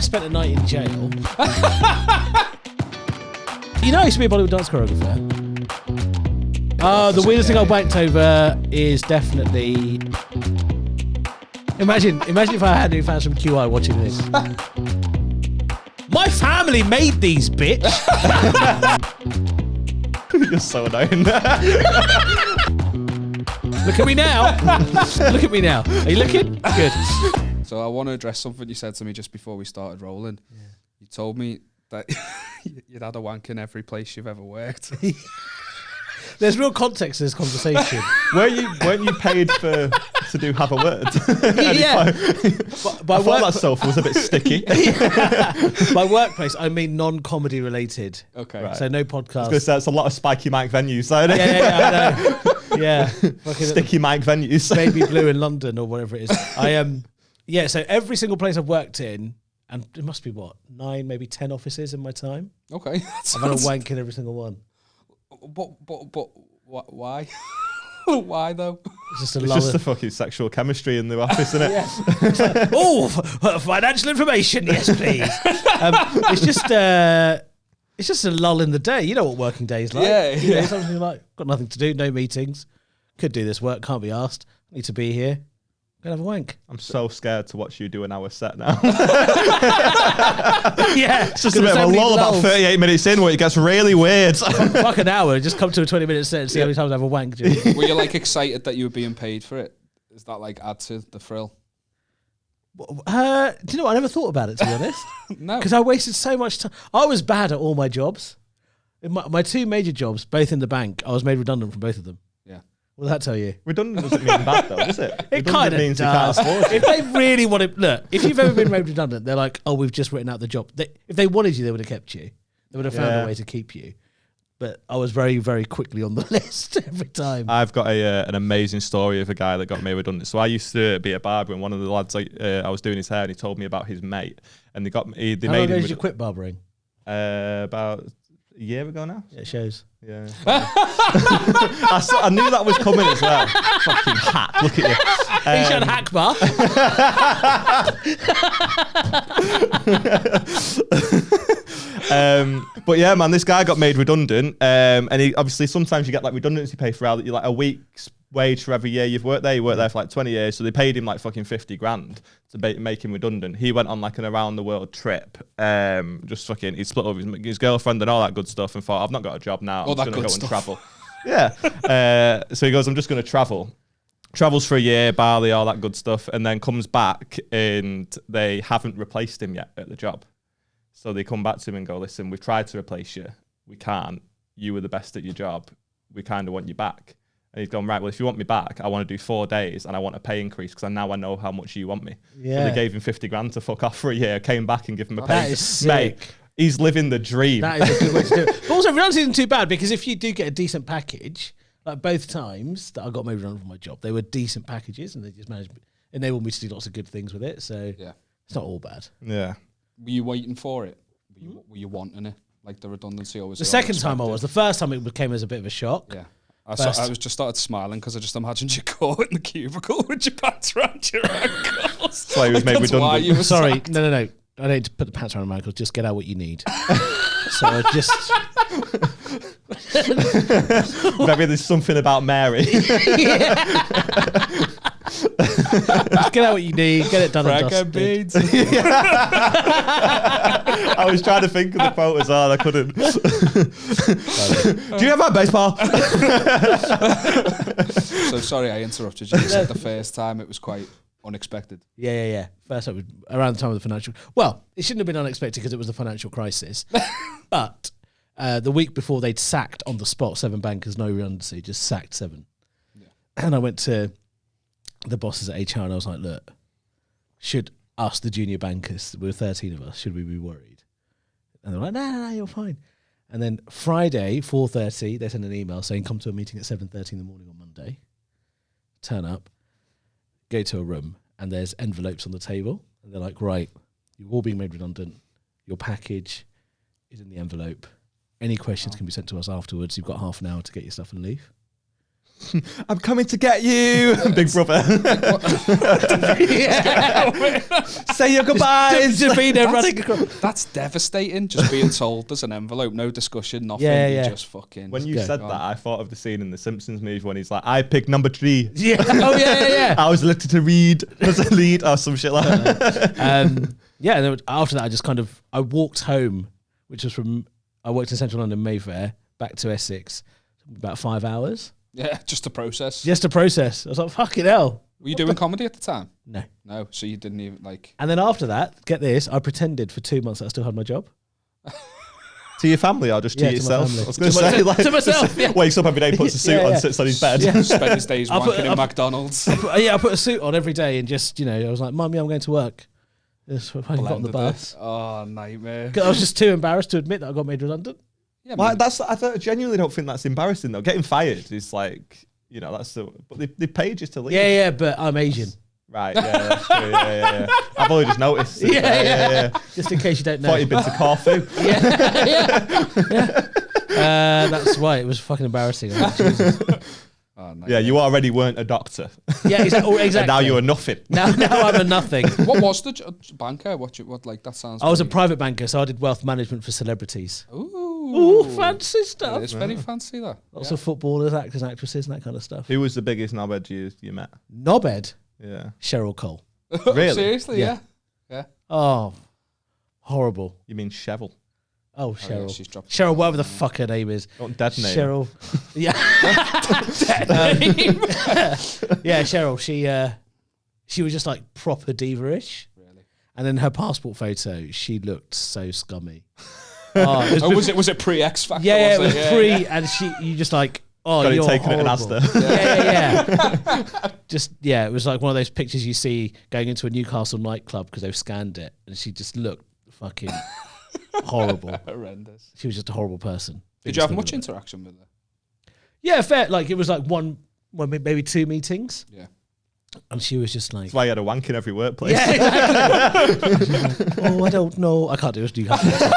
spent a night in jail. You know, I used to be a Bollywood dance choreographer. The weirdest thing I wanked over is definitely. Imagine if I had any fans from QI watching this. My family made these, bitch. You're so annoying. Look at me now. Look at me now. Are you looking? Good. So I want to address something you said to me just before we started rolling. Yeah. You told me that you'd had a wank in every place you've ever worked. There's real context to this conversation. weren't you paid to do have a word? Yeah. I thought that sofa was a bit sticky. By workplace, I mean non-comedy related. Okay. Right. So no podcast. Because there's a lot of spiky mic venues. So Yeah, I know. Yeah. Sticky mic venues. Baby Blue in London or whatever it is. Yeah, so every single place I've worked in, and it must be what, 9, maybe 10 offices in my time. Okay. I've had a wank in every single one. But why? Why though? It's just the fucking sexual chemistry in the office, isn't it? Yeah. Financial information, yes, please. It's just a lull in the day. You know what working days like. Yeah. You know, something like got nothing to do, no meetings. Could do this work, can't be asked. Need to be here. Gonna have a wank. I'm so scared to watch you do an hour set now. Yeah. It's just a bit of a lull about 38 minutes in where it gets really weird. Fuck an hour, just come to a 20-minute set and see how many times I have a wank. Were you like excited that you were being paid for it? Does that like add to the thrill? Do you know what? I never thought about it, to be honest. No. Because I wasted so much time. I was bad at all my jobs. In my 2 major jobs, both in the bank, I was made redundant from both of them. What does that tell you? Redundant doesn't mean bad though, does it? It kind of means you can't afford it. If they really want to, look, if you've ever been made redundant, they're like, oh, we've just written out the job. If they wanted you, they would have kept you. They would have found a way to keep you. But I was very, very quickly on the list every time. I've got an amazing story of a guy that got made redundant. So I used to be a barber, and one of the lads, I was doing his hair, and he told me about his mate. And they How made long ago him did you quit barbering? about a year ago now. Yeah, it shows. Yeah. I knew that was coming as well. Fucking hack. Look at you. Eshaan Akbar. But yeah, man, this guy got made redundant. And he obviously sometimes you get like redundancy pay for like a week's wage for every year you've worked there. He worked there for like 20 years, so they paid him like fucking 50 grand to make him redundant. He went on like an around the world trip. Just fucking, he split up his girlfriend and all that good stuff, and thought, I've not got a job now. I'm just gonna go and travel. Yeah. So he goes, I'm just gonna travel. Travels for a year, Bali, all that good stuff, and then comes back and they haven't replaced him yet at the job. So they come back to him and go, listen, we've tried to replace you. We can't. You were the best at your job. We kind of want you back. And he's gone, right, well, if you want me back, I want to do 4 days and I want a pay increase because now I know how much you want me. Yeah. So they gave him 50 grand to fuck off for a year, came back and give him a pay. That is sick. Mate, he's living the dream. That is a good way to do it. But also, redundancy isn't too bad because if you do get a decent package, like both times that I got made redundant from my job, they were decent packages and they just enabled me to do lots of good things with it. So it's not all bad. Yeah. Were you waiting for it? Were you wanting it? Like the redundancy? Or was the second time I was. The first time it came as a bit of a shock. Yeah. I was just started smiling because I just imagined you caught in the cubicle with your pants around your ankles. So he was made redundant. You were sorry, sacked. No. I don't need to put the pants around my ankles. Just get out what you need. So I just... Maybe there's something about Mary. Just get out what you need. Get it done and dusted. Beads. I was trying to think of the quote as well. I couldn't. Do you have that baseball? So sorry I interrupted you. You said the first time it was quite unexpected. Yeah. First time, around the time of the financial... Well, it shouldn't have been unexpected because it was the financial crisis. But the week before, they'd sacked on the spot 7 bankers, no redundancy, just sacked 7. Yeah. And I went to the bosses at HR and I was like, look, should us, the junior bankers, there were 13 of us, should we be worried? And they're like, no, you're fine. And then Friday, 4:30, they send an email saying, come to a meeting at 7:30 in the morning on Monday. Turn up, go to a room, and there's envelopes on the table. And they're like, right, you've all been made redundant. Your package is in the envelope. Any questions can be sent to us afterwards. You've got half an hour to get your stuff and leave. I'm coming to get you, Big Brother. Say your goodbyes. Just being there running across. That's devastating. Just being told there's an envelope, no discussion, nothing. Yeah. You just fucking. When you go. said that, I thought of the scene in the Simpsons movie when he's like, I picked number 3. Yeah. Oh yeah. I was elected to read as a lead or some shit like that. Yeah. And then after that, I walked home, which was I worked in Central London, Mayfair, back to Essex, about 5 hours. Yeah, just to process. Just to process. I was like, fucking hell. Were you doing comedy at the time? No. No, so you didn't even like. And then after that, get this, I pretended for 2 months that I still had my job. To your family or just to Yeah, to my yourself? family. I was going to say, like, to myself, yeah. wakes up every day, puts a suit Yeah, on, yeah. sits on his bed. Yeah. Spend his days wanking in McDonald's. I put a suit on every day and just, I was like, Mummy, I'm going to work. Just fucking got on the Blended bus. it. Oh, nightmare. 'Cause I was just too embarrassed to admit that I got made redundant. Yeah, Like, I genuinely don't think that's embarrassing though. Getting fired is like, that's the. But they paid you to leave. Yeah, but I'm Asian. Right. Yeah, that's true. Yeah. I've only just noticed. Yeah. Just in case you don't know. Thought you'd been to Corfu. That's why it was fucking embarrassing. I was like, Jesus. Oh, Yeah, you already weren't a doctor. Yeah, exactly. And now you are nothing. Now I'm a nothing. What was the banker? What like that sounds. I was a very- private banker, so I did wealth management for celebrities. Ooh, Fancy stuff. It's very fancy that. Lots of footballers, actors, actresses, and that kind of stuff. Who was the biggest knobhead you met? Knobhead, Yeah. Cheryl Cole. Really? Seriously, Yeah. yeah. Oh, horrible. You mean Cheryl? Oh, Oh, yeah, Cheryl. she's dropped. Cheryl, whatever the fuck her name is. Don't dead name. Cheryl. Yeah. Yeah, Cheryl. She was just like proper diva-ish. Really? And then her passport photo, she looked so scummy. Oh, was it pre X Factor? Yeah, it was it? pre, Yeah. and you just like, oh, Got it you're taken at an horrible. Asda. Yeah. Just it was like one of those pictures you see going into a Newcastle nightclub because they've scanned it, and she just looked fucking horrible. Horrendous. She was just a horrible person. Did you have much interaction with her? Yeah, fair. Like it was like maybe 2 meetings, Yeah. and she was just like, That's why you had a wank in every workplace. yeah, exactly. Oh, I don't know. I can't do this.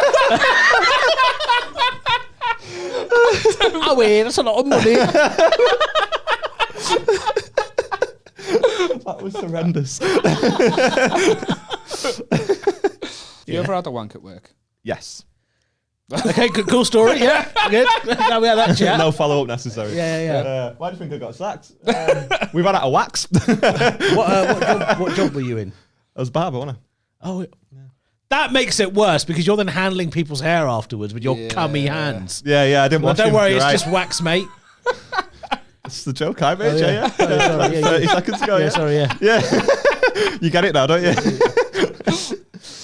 Oh wait, that's a lot of money. That was horrendous. You ever had a wank at work? Yes. Okay, good, cool story. Yeah, good. Now we had that chat. No follow-up necessary. Yeah. Why do you think I got sacked? We ran out of wax. What job were you in? I was barber, wasn't I? Oh, that makes it worse because you're then handling people's hair afterwards with your cummy hands. Yeah, I didn't Well, wash don't him, worry, you're it's right. just wax, mate. It's the joke I made, Oh, yeah. Oh, sorry, yeah, 30 seconds ago, yeah. sorry, yeah. Yeah. You get it now, don't you?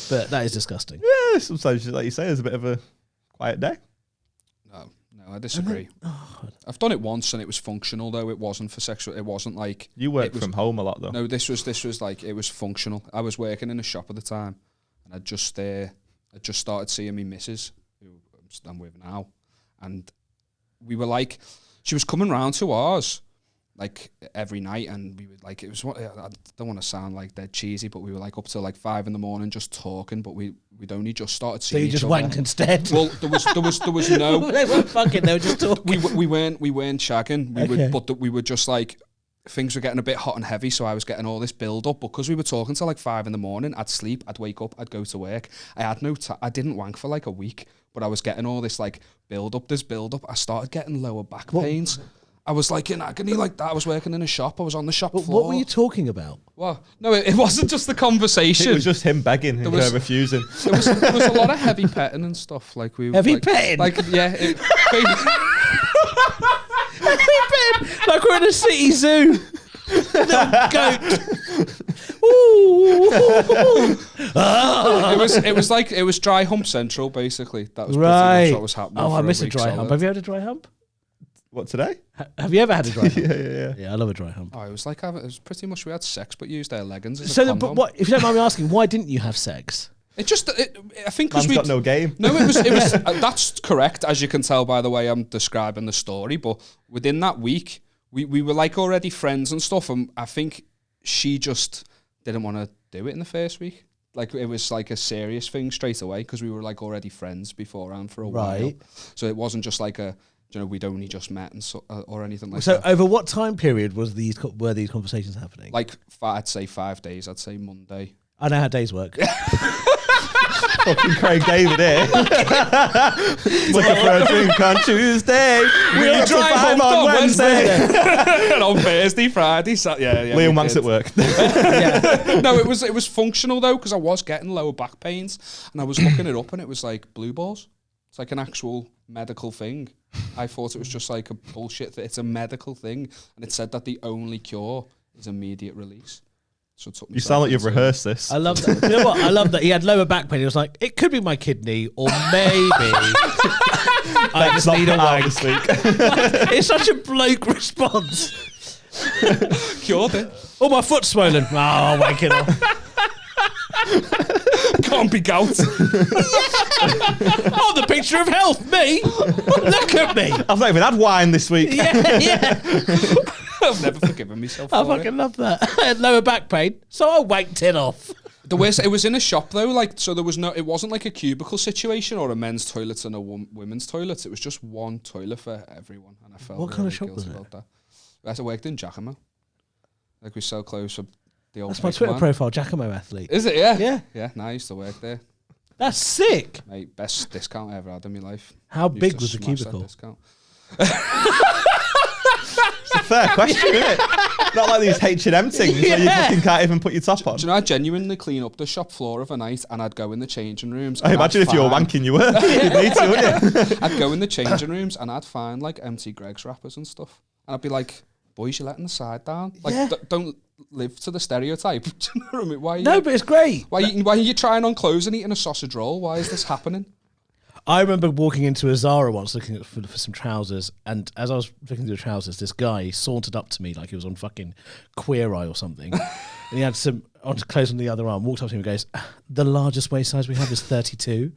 But that is disgusting. Yeah, sometimes, like you say, it's a bit of a quiet day. No, I disagree. I've done it once and it was functional though. It wasn't for sexual. It wasn't like You work it was- from home a lot, though. No, this was like it was functional. I was working in a shop at the time, and I just started seeing me missus, who I'm with now, and we were like, she was coming round to ours like every night, and we would like it was. I don't want to sound like dead cheesy, but we were like up till like 5 a.m. just talking, but we'd only just started So seeing. you just each other. wanked instead. Well, there was no. They weren't fucking, they were just talking. We weren't shagging. Okay. We were just like, things were getting a bit hot and heavy, so I was getting all this build up. Because we were talking till like 5 a.m, I'd sleep, I'd wake up, I'd go to work. I had I didn't wank for like a week, but I was getting all this like build up. I started getting lower back pains. I was like in agony like that. I was working in a shop. I was on the shop But floor. what were you talking about? Well, no, it wasn't just the conversation. It was just him begging and was- her refusing. There was a lot of heavy petting and stuff. Like we Heavy like, petting? Like yeah. Like we're in a city zoo. Little goat. Ooh. It was dry hump central basically. That was pretty Right. much what was happening. Oh, for I a miss a week dry solid. hump. Have you had a dry hump? What, today? Have you ever had a dry hump? Yeah. Yeah, I love a dry hump. Oh, it was like it was pretty much we had sex, but used their leggings as a So, condom. but what? If you don't mind me asking, why didn't you have sex? I think because Man's we got no game. No, it was that's correct, as you can tell by the way I'm describing the story. But within that week, we were like already friends and stuff, and I think she just didn't want to do it in the first week. Like it was like a serious thing straight away because we were like already friends beforehand for a while. Right. So it wasn't just like a you know, we'd only just met and or anything like So that. over what time period were these conversations happening? Like, I'd say 5 days. I'd say Monday. I know how days work. Fucking Craig David here. Looking for a drink on Tuesday. We'll drive home on Wednesday. And on Thursday, Friday, yeah. Liam wanks at work. No, it was functional though, because I was getting lower back pains, and I was looking it up, and it was like blue balls. It's like an actual medical thing. I thought it was just like a bullshit. It's a medical thing, and it said that the only cure is immediate release. So it took me You sound like you've rehearsed this. I love that. You know what? I love that he had lower back pain. He was like, it could be my kidney, or maybe I just need a wank. this week. It's such a bloke response. Cured it. Oh, my foot's swollen. Oh, I'll wank it off. Can't be gout. Oh, the picture of health, me. Look at me. I've not even had wine this week. Yeah. I've never forgiven myself. I for fucking it. love that. I had lower back pain, so I wanked it off. The worst, it was in a shop though, like, so there was no, it wasn't like a cubicle situation or a men's toilet and a women's toilet. It was just one toilet for everyone, and I felt What kind of shop guilty was it? about that. I worked in Giacomo. Like, we sell clothes for the old. That's my big Twitter man. profile, Giacomo Athlete. Is it? Yeah. Yeah. Yeah. No, I used to work there. That's sick. Mate, best discount I ever had in my life. How Used big to was the smash that cubicle? discount. It's a fair question, isn't it? Not like these H&M things where you fucking can't even put your top on. Do you know, I'd genuinely clean up the shop floor of a night, and I'd go in the changing rooms. I and imagine I'd if you were find- wanking, you were. You'd need to, wouldn't you? I'd go in the changing rooms and I'd find like empty Greg's wrappers and stuff. And I'd be like, boys, you're letting the side down. Like, Yeah. don't live to the stereotype. Do you know what I mean? Why are you, No, but it's great. why are you trying on clothes and eating a sausage roll? Why is this happening? I remember walking into a Zara once looking for some trousers, and as I was looking through the trousers, this guy sauntered up to me like he was on fucking Queer Eye or something. And he had some clothes on the other arm, walked up to me and goes, the largest waist size we have is 32.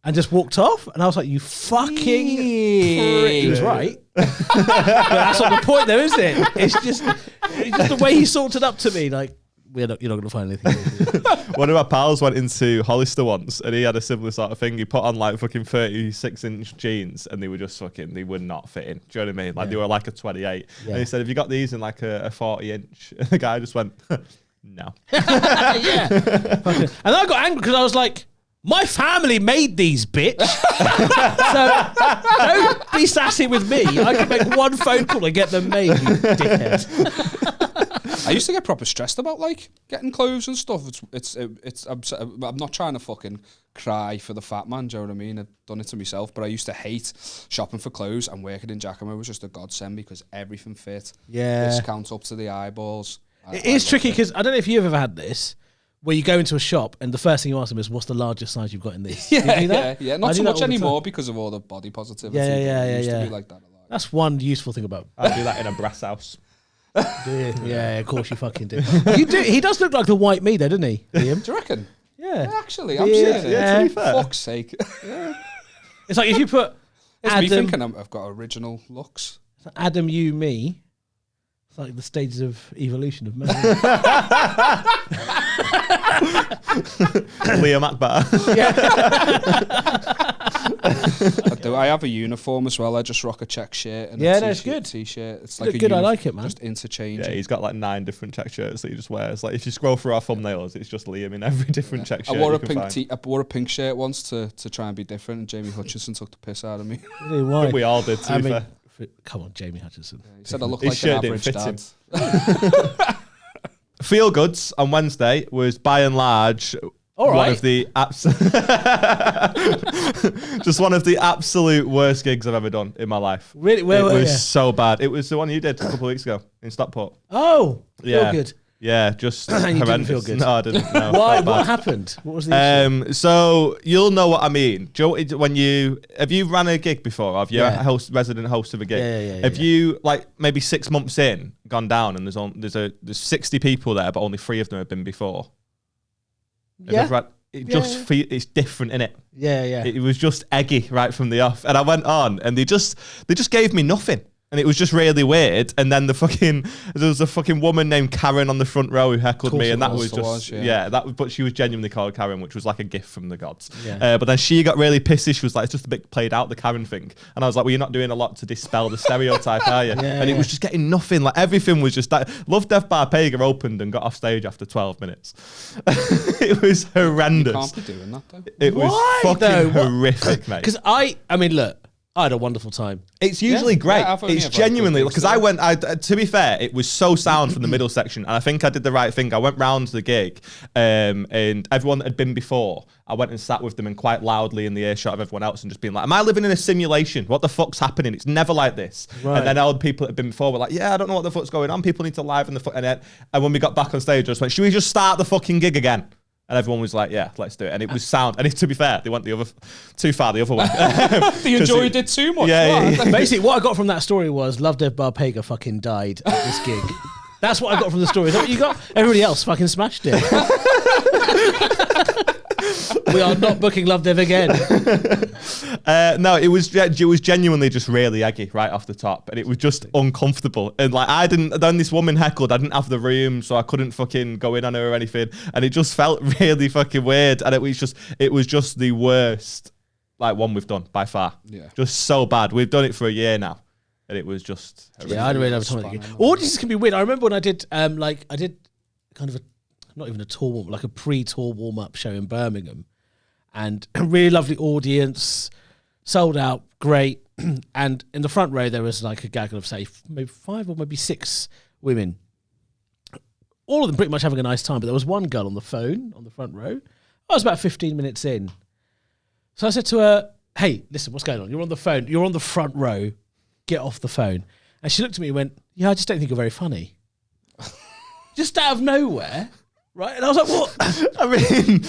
And just walked off. And I was like, you fucking prick. He was right. But that's not the point though, is it? It's just the way he sauntered up to me, like, you're not going to find anything. One of our pals went into Hollister once and he had a similar sort of thing. He put on like fucking 36-inch jeans and they were just fucking, they would not fit in. Do you know what I mean? Like they were like a 28. Yeah. And he said, have you got these in like a 40-inch? And the guy just went, no. Yeah. And I got angry because I was like, my family made these, bitch. So don't be sassy with me. I can make one phone call and get them made, you dickhead. I used to get proper stressed about like getting clothes and stuff. I'm not trying to fucking cry for the fat man, do you know what I mean? I've done it to myself, but I used to hate shopping for clothes, and working in Giacomo was just a godsend because everything fit. Yeah. Discounts up to the eyeballs. It is loved tricky it. because I don't know if you've ever had this, where you go into a shop and the first thing you ask them is, what's the largest size you've got in this? Do you do Yeah, that? yeah. I Not do so that much all the anymore time. because of all the body positivity. Yeah, but yeah, it used yeah. to be like that a lot. That's one useful thing about I do that in a brass house. Yeah, of course you fucking do. You do. He does look like the white me though, doesn't he, Liam? Do you reckon? Yeah. Actually, I'm Yeah, seeing it. yeah, to be fair. Fuck's sake. It's like if you put It's me Adam, thinking I've got original looks. Adam, you, me. It's like the stages of evolution of man. Liam Akbar. I do. I have a uniform as well. I just rock a check shirt and Yeah, a no, it's good. t-shirt. It's Look like good, I like it, man. Just interchange. Yeah, he's got like 9 different check shirts that he just wears. Like if you scroll through our thumbnails, it's just Liam in every different check shirt. I wore you a can pink find. I wore a pink shirt once to try and be different, and Jamie Hutchinson took the piss out of me. Really, why? We all did, to be fair. Come on, Jamie Hutchinson. He said I look His like an shirt didn't average fit dad. Feel Goods on Wednesday was by and large All one right. of the just one of the absolute worst gigs I've ever done in my life. Really? It Where were was you? so bad. It was the one you did a couple of weeks ago in Stockport. Oh, Yeah. feel good. Yeah, just You didn't horrendous. feel good? No, I didn't. No, Why? felt bad. What happened? What was the issue? So you'll know what I mean. Joe, when have you ran a gig before? Have you Yeah. a resident host of a gig? Yeah, Have you like maybe 6 months in gone down and there's 60 people there, but only 3 of them have been before? Have you Yeah. ever had- It Yeah, just yeah. it's different, innit? Yeah, yeah. It was just eggy right from the off, and I went on, and they just gave me nothing. And it was just really weird. And then there was a fucking woman named Karen on the front row who heckled me, and that was just but she was genuinely called Karen, which was like a gift from the gods. Yeah. But then she got really pissy. She was like, it's just a bit played out, the Karen thing. And I was like, well, you're not doing a lot to dispel the stereotype, are you? And it was just getting nothing. Like everything was just that. Love Death Bar Pega opened and got off stage after 12 minutes. It was horrendous. You can't be doing that though. It was fucking horrific, mate. Because I mean, look, I had a wonderful time. It's usually great. Yeah, it's genuinely, because to be fair, it was so sound from the middle section, and I think I did the right thing. I went round the gig, and everyone that had been before, I went and sat with them and quite loudly in the earshot of everyone else and just being like, am I living in a simulation? What the fuck's happening? It's never like this. Right. And then all the people that had been before were like, yeah, I don't know what the fuck's going on. People need to liven the fuck. And when we got back on stage, I just went, should we just start the fucking gig again? And everyone was like, yeah, let's do it. And it was sound. And to be fair, they went too far the other way. They enjoyed it too much. Yeah. Basically, what I got from that story was Love Death Bar Pega fucking died at this gig. That's what I got from the story. Is that what you got? Everybody else fucking smashed it. We are not booking Love Death again. No, it was genuinely just really eggy right off the top, and it was just uncomfortable. And like then this woman heckled, I didn't have the room, so I couldn't fucking go in on her or anything, and it just felt really fucking weird. And it was just the worst like one we've done by far. Yeah, just so bad. We've done it for a year now, and it was just horrific. Yeah, I really love time. Audiences can be weird. I remember when I did I did kind of not even a tour warm, like a pre-tour warm-up show in Birmingham. And a really lovely audience, sold out, great. And in the front row, there was like a gaggle of, say, maybe 5 or maybe 6 women. All of them pretty much having a nice time, but there was one girl on the phone on the front row. I was about 15 minutes in. So I said to her, hey, listen, what's going on? You're on the phone. You're on the front row. Get off the phone. And she looked at me and went, yeah, I just don't think you're very funny. Just out of nowhere, right? And I was like, what? I mean...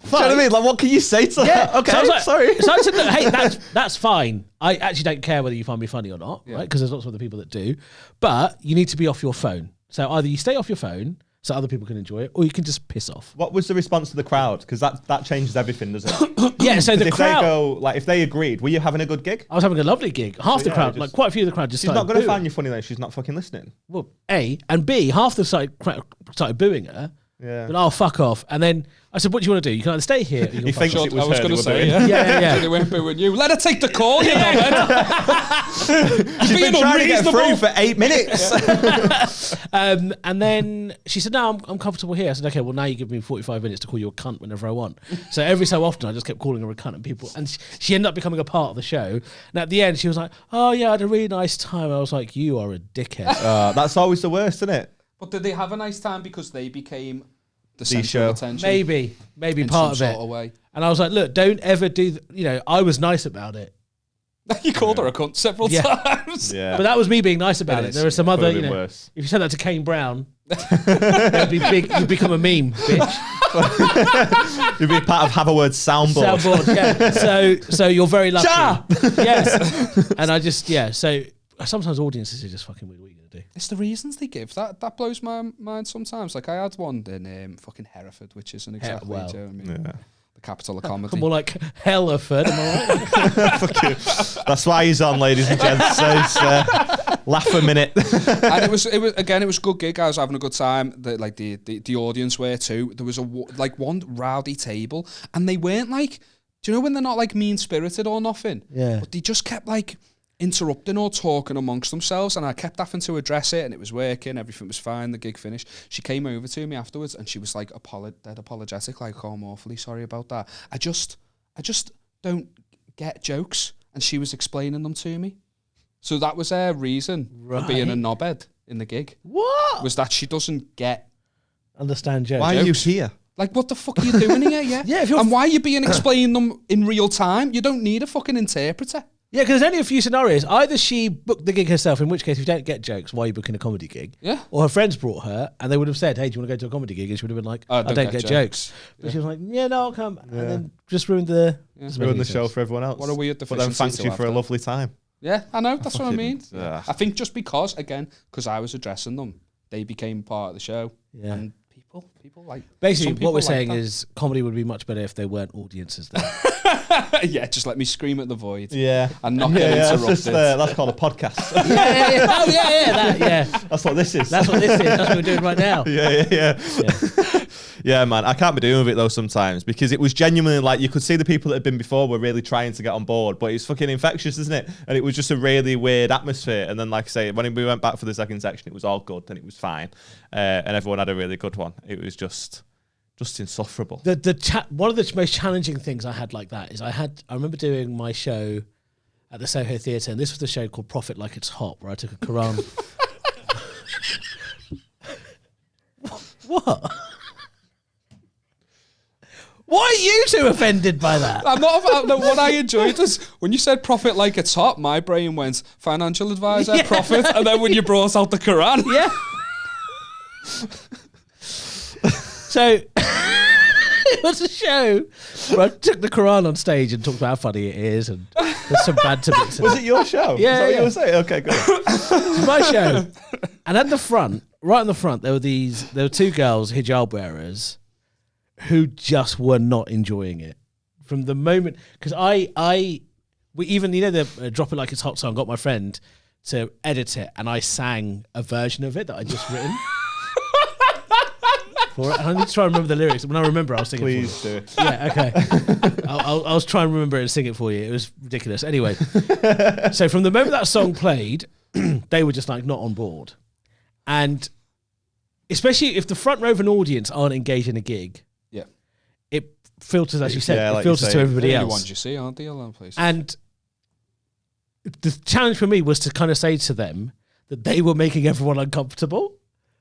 Do you know what I mean? Like, what can you say to that? Okay, so sorry. So I said, look, hey, that's fine. I actually don't care whether you find me funny or not, right? Because there's lots of other people that do. But you need to be off your phone. So either you stay off your phone so other people can enjoy it, or you can just piss off. What was the response to the crowd? Because that changes everything, doesn't it? Yeah, so the crowd... if they agreed, were you having a good gig? I was having a lovely gig. Half the crowd, like quite a few of the crowd just started She's not going to find you funny then. She's not fucking listening. Well, A, and B, half the crowd started booing her. Yeah. But fuck off. And then I said, what do you want to do? You can either stay here or you can fuck off. I was going to say, yeah. They weren't booing you. Let her take the call, you know. She's been trying to get through for 8 minutes. And then she said, no, I'm comfortable here. I said, okay, well, now you give me 45 minutes to call you a cunt whenever I want. So every so often, I just kept calling her a cunt, and she ended up becoming a part of the show. And at the end, she was like, oh, yeah, I had a really nice time. I was like, you are a dickhead. That's always the worst, isn't it? But did they have a nice time because they became the centre of attention? Maybe part of it. Sort of way. And I was like, look, don't ever do. I was nice about it. You called her a cunt several times. Yeah, but that was me being nice about it. There are some other, worse. If you said that to Kane Brown, it'd be big. You'd become a meme, bitch. You'd be part of Haverword's soundboard. Yeah. So you're very lucky. Yes. And I just So sometimes audiences are just fucking weird. What are you gonna do? It's the reasons they give. That blows my mind sometimes. Like I had one in fucking Hereford, which isn't exactly do you know what I mean? The capital of comedy. More like Helleford, am I right? That's why he's on, ladies and gents. So laugh a minute. And it was a good gig. I was having a good time. The audience were too. There was one rowdy table, and they weren't like, do you know when they're not like mean spirited or nothing? Yeah. But they just kept like interrupting or talking amongst themselves, and I kept having to address it, and it was working, everything was fine, the gig finished. She came over to me afterwards and she was like dead apologetic, like, oh, I'm awfully sorry about that. I just don't get jokes, and she was explaining them to me. So that was her reason for being a knobhead in the gig. What? Was that she doesn't understand jokes. Why are you here? Like, what the fuck are you doing here? Yeah. And why are you being explaining them in real time? You don't need a fucking interpreter. Yeah, because there's only a few scenarios. Either she booked the gig herself, in which case if you don't get jokes, why are you booking a comedy gig? Yeah. Or her friends brought her, and they would have said, hey, do you want to go to a comedy gig? And she would have been like, I don't get jokes. But she was like, yeah, no, I'll come. And then just ruined the show for everyone else. What a weird deficiency. But then thanks you for a lovely time. Yeah, I know, that's what I mean. I think just because I was addressing them, they became part of the show. Yeah. And People like. Basically, some people what we're like saying that. is comedy would be much better if there weren't audiences there. Yeah, just let me scream at the void. Yeah. And not get interrupted. That's called a podcast. yeah. Oh, yeah. That's what this is. That's what this is. That's what we're doing right now. Yeah. Yeah, man. I can't be doing with it though sometimes because it was genuinely like you could see the people that had been before were really trying to get on board, but it's fucking infectious, isn't it? And it was just a really weird atmosphere. And then, like I say, when we went back for the second section, it was all good and it was fine, and everyone had a really good one. It was just insufferable. One of the most challenging things I had like that is I remember doing my show at the Soho Theatre, and this was the show called Profit Like It's Hot, where I took a Quran. What? Why are you two offended by that? I'm not. What I enjoyed is when you said profit like it's hot, my brain went financial advisor, profit, and then when you brought out the Quran. Yeah. So it was a show where I took the Quran on stage and talked about how funny it is, and there's some banter bits. Was it your show? Yeah, Is that what yeah. you were saying? Okay, good. It was my show. And at the front, right in the front, there were two girls, hijab wearers, who just were not enjoying it from the moment. Because we even, the Drop It Like It's Hot song, got my friend to edit it, and I sang a version of it that I'd just written. For it. And I need to try and remember the lyrics. When I remember, I'll sing it for you. Please do. Yeah, okay. I'll try and remember it and sing it for you. It was ridiculous. Anyway, so from the moment that song played, they were just like not on board. And especially if the front row of an audience aren't engaged in a gig, Yeah. it filters, as you said, Yeah, it like filters you to say. everybody The only else. ones you see, aren't they? A lot of places. And the challenge for me was to kind of say to them that they were making everyone uncomfortable.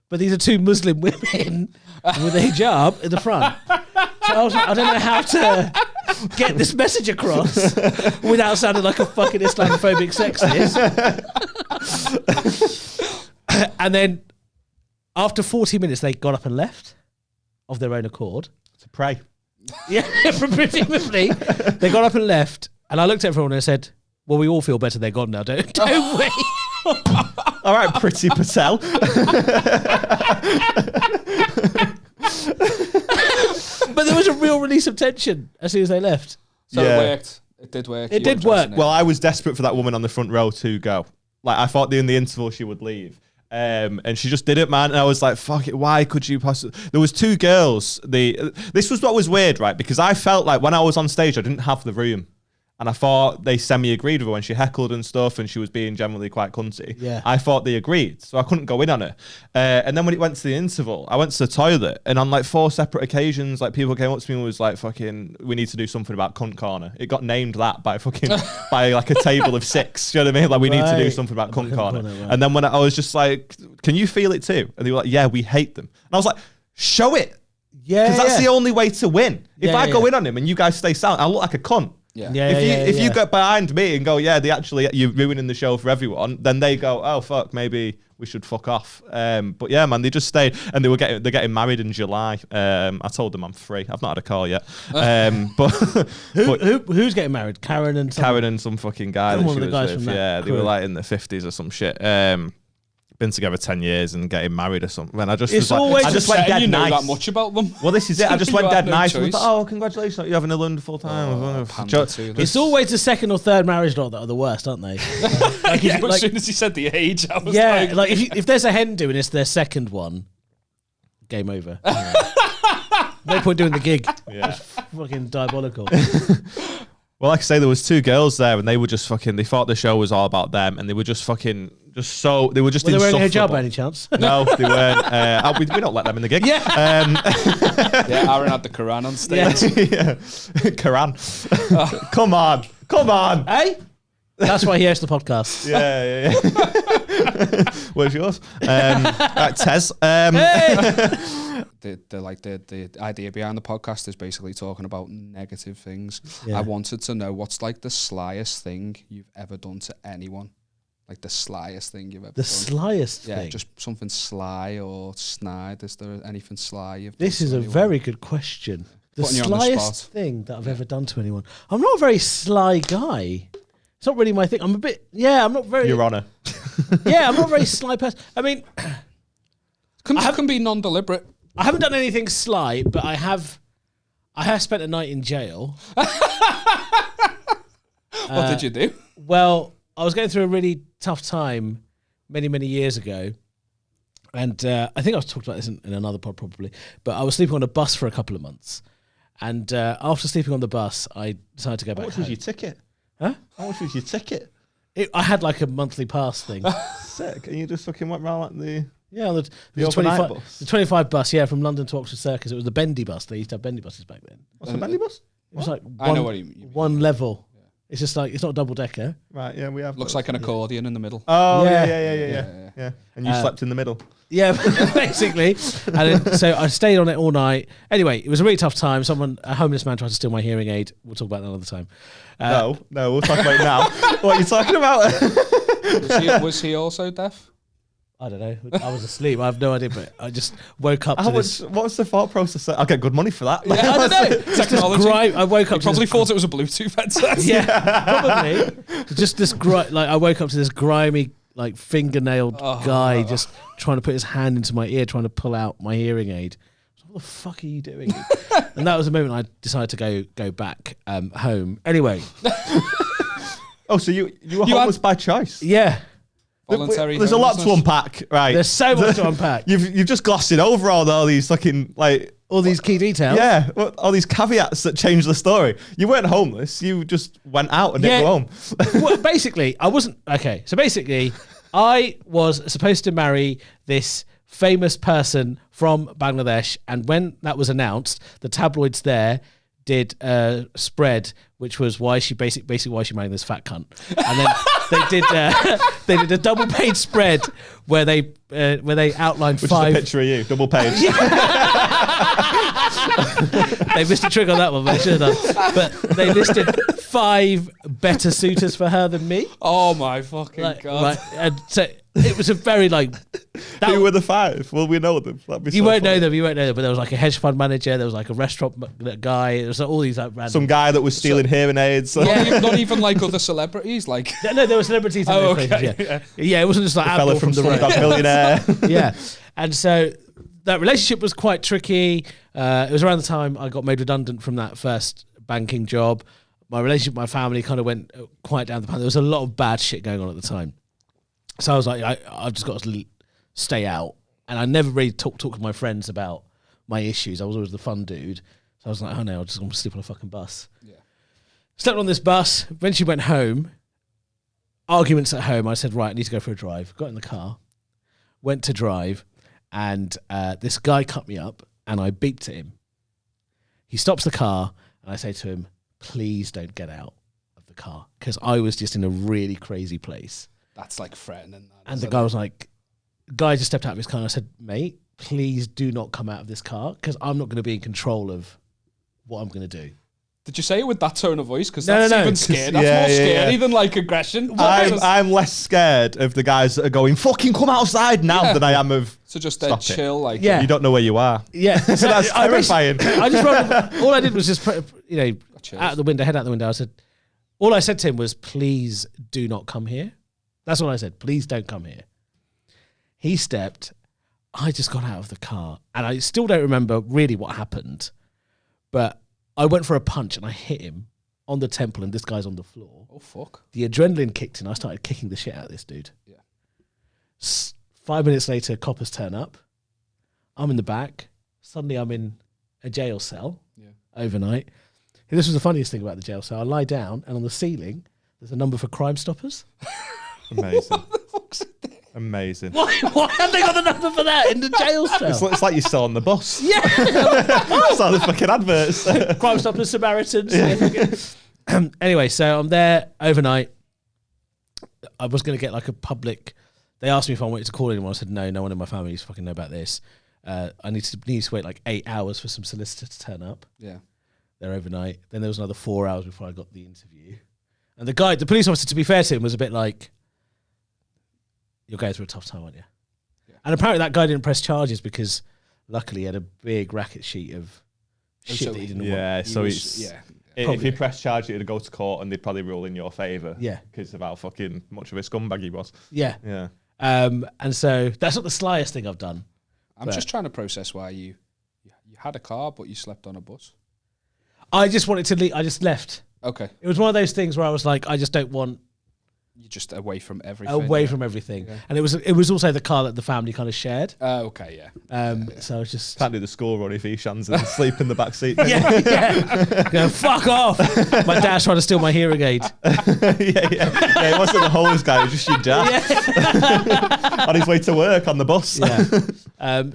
But these are two Muslim women with a hijab in the front. So I was like, I don't know how to get this message across without sounding like a fucking Islamophobic sexist. And then after 40 minutes, they got up and left of their own accord. To pray. Yeah, presumably. They got up and left. And I looked at everyone and I said, well, we all feel better they're gone now, don't we? All right, Pretty Patel. But there was a real release of tension as soon as they left. So Yeah. it worked. It did work. It You did were work. addressing it. Well, I was desperate for that woman on the front row to go. Like, I thought in the interval she would leave. And she just didn't, man. And I was like, fuck it, why could you possibly... There was two girls. This was what was weird, right? Because I felt like when I was on stage, I didn't have the room. And I thought they semi-agreed with her when she heckled and stuff and she was being generally quite cunty. Yeah. I thought they agreed, so I couldn't go in on her. And then when it went to the interval, I went to the toilet and on like 4 separate occasions, like people came up to me and was like, fucking, we need to do something about cunt corner. It got named that by fucking, by like a table of 6. Do you know what I mean? Like we need to do Right. something about cunt Cunt corner. corner, right. And then when I was just like, can you feel it too? And they were like, yeah, we hate them. And I was like, show it. Yeah, Because that's the only way to win. If Yeah, I yeah, go yeah. in on him and you guys stay silent, I look like a cunt. Yeah. Yeah, If you yeah. get behind me and go, yeah, you're ruining the show for everyone, then they go, oh fuck, maybe we should fuck off. But yeah, man, they just stayed and they're getting married in July. I told them I'm free. I've not had a call yet. But Who's getting married? Karen and some- Karen and some fucking guy that One she of the was guys with. from that Yeah, they crew. were like in their 50s or some shit. Been together 10 years and getting married or something. And I just It's was like, always I just the went And dead you know nice. that much about them. Well, this is it. I just You went had dead no nice. And was choice. like, oh, congratulations, you're having a wonderful time. Pander to them. It's always the second or third marriage lot that are the worst, aren't they? Like, Yeah, if, as like, soon as he said the age, I was yeah, like if there's a hen do and it's their second one, game over. No point doing the gig. Yeah. Fucking diabolical. Well, like I say, there was 2 girls there, and they were just fucking. They thought the show was all about them, and they were just fucking, they were just Were they wearing a hijab insufferable. by any chance? No, they weren't. We don't let them in the gig. Yeah. Yeah, Aaron had the Quran on stage. Yeah. Quran. Come on. Hey? That's why he hosts the podcast. Yeah. Where's yours? Right, Tez. The idea behind the podcast is basically talking about negative things. Yeah. I wanted to know what's like the slyest thing you've ever done to anyone. Like the slyest thing you've ever The done. slyest Yeah, thing. just something sly or snide. Is there anything sly you've done This to is a anyone? very good question. The Putting you on the slyest spot. thing that I've ever done to anyone. I'm not a very sly guy. It's not really my thing. I'm not very... Your Honour. Yeah, I'm not a very sly person. I mean... Can be non-deliberate. I haven't done anything sly, but I have spent a night in jail. What did you do? Well, I was going through a really tough time many, many years ago. And I think I've talked about this in another pod probably, but I was sleeping on a bus for a couple of months. And after sleeping on the bus, I decided to go back home. How much was your ticket? Huh? How much was your ticket? I had like a monthly pass thing. Sick. And you just fucking went round like the... Yeah, the overnight 25 bus? The 25 bus, yeah, from London to Oxford Circus. It was the bendy bus. They used to have bendy buses back then. What's a bendy bus? It was like I know what you mean. one level. It's just like, it's not a double decker. Right, yeah, we have. Looks like an accordion in the middle. Oh, Yeah. yeah. And you slept in the middle. Yeah, basically. And then, so I stayed on it all night. Anyway, it was a really tough time. A homeless man tried to steal my hearing aid. We'll talk about that another time. No, we'll talk about it now. What are you talking about? Was he also deaf? I don't know. I was asleep. I have no idea, but I just woke up to this. What's the thought process? I'll get good money for that. I don't know. Technology. I woke up to Probably this, thought it was a Bluetooth headset. yeah, probably. Just this I woke up to this grimy, like fingernailed guy just trying to put his hand into my ear, trying to pull out my hearing aid. What the fuck are you doing? And that was the moment I decided to go back home. Anyway. Oh, so you were homeless by choice? Yeah. Voluntary. There's a lot to unpack, right? There's so much to unpack. You've just glossed it over all these fucking like all these key details. Yeah, all these caveats that change the story. You weren't homeless. You just went out and didn't go home. Well, basically, I wasn't okay. So basically, I was supposed to marry this famous person from Bangladesh, and when that was announced, the tabloids there did a spread, which was why she basically why she married this fat cunt, and then they did a double page spread where they outlined Which 5 is a picture of you, double page. They missed a trick on that one, but they should have. But they listed 5 better suitors for her than me. Oh my fucking god! Right, and so it was a very like. Who were the 5? Well, we know them. You won't know them. But there was like a hedge fund manager. There was like a restaurant guy. There was like all these like random. Some guy that was stealing hearing aids. Yeah. Not even like other celebrities. Like no, there were celebrities. In those places, yeah. It wasn't just like the fella from the road. Slumdog Millionaire. Yeah, and so that relationship was quite tricky. It was around the time I got made redundant from that first banking job. My relationship with my family kind of went quite down the pan. There was a lot of bad shit going on at the time. So I was like, I've just got to stay out. And I never really talked with my friends about my issues. I was always the fun dude. So I was like, oh no, I'm just going to sleep on a fucking bus. Yeah. Slept on this bus, eventually went home. Arguments at home. I said, right, I need to go for a drive. Got in the car, went to drive, and this guy cut me up, and I beeped at him. He stops the car, and I say to him, please don't get out of the car, because I was just in a really crazy place. That's like threatening. And the guy was like, guy just stepped out of his car, and I said, mate, please do not come out of this car, because I'm not going to be in control of what I'm going to do. Did you say it with that tone of voice? Because No, that's no. even scary. That's more scary than like aggression. I'm less scared of the guys that are going, fucking come outside now than I am of... So just Stop chill, it. like... Yeah. You don't know where you are. Yeah. So that's terrifying. I just all I did was just put, out the window, head out the window. All I said to him was, please do not come here. That's all I said. Please don't come here. He stepped. I just got out of the car, and I still don't remember really what happened, but I went for a punch and I hit him on the temple, and this guy's on the floor. Oh, fuck. The adrenaline kicked in. I started kicking the shit out of this dude. Yeah. 5 minutes later, coppers turn up. I'm in the back. Suddenly I'm in a jail cell overnight. And this was the funniest thing about the jail cell. I lie down, and on the ceiling, there's a number for Crime Stoppers. Amazing. Amazing. Why have they got the number for that in the jail cell? It's like you're still on the bus. Yeah. It's like the fucking adverts. Crime Stoppers, Samaritans. Yeah. Anyway, so I'm there overnight. I was going to get like a public... They asked me if I wanted to call anyone. I said, no one in my family is fucking know about this. I need to wait like 8 hours for some solicitor to turn up. Yeah. There overnight. Then there was another 4 hours before I got the interview. And the police officer, to be fair to him, was a bit like, you're going through a tough time, aren't you? Yeah. And apparently that guy didn't press charges because luckily he had a big racket sheet of shit that he didn't want. Yeah, so if he pressed charge, it'd go to court and they'd probably rule in your favour. Yeah. Because of how fucking much of a scumbag he was. Yeah. Yeah. And so that's not the slyest thing I've done. I'm just trying to process why you had a car, but you slept on a bus. I just wanted to leave. I just left. Okay. It was one of those things where I was like, I just don't want You're just away from everything. away from everything. Okay. And it was also the car that the family kind of shared. Okay, yeah. So I was just Can't do the school run if Eshaan's and sleep in the back seat. yeah. Go, fuck off. My dad's trying to steal my hearing aid. yeah. It wasn't the hose guy, it was just your dad. On his way to work on the bus. Yeah.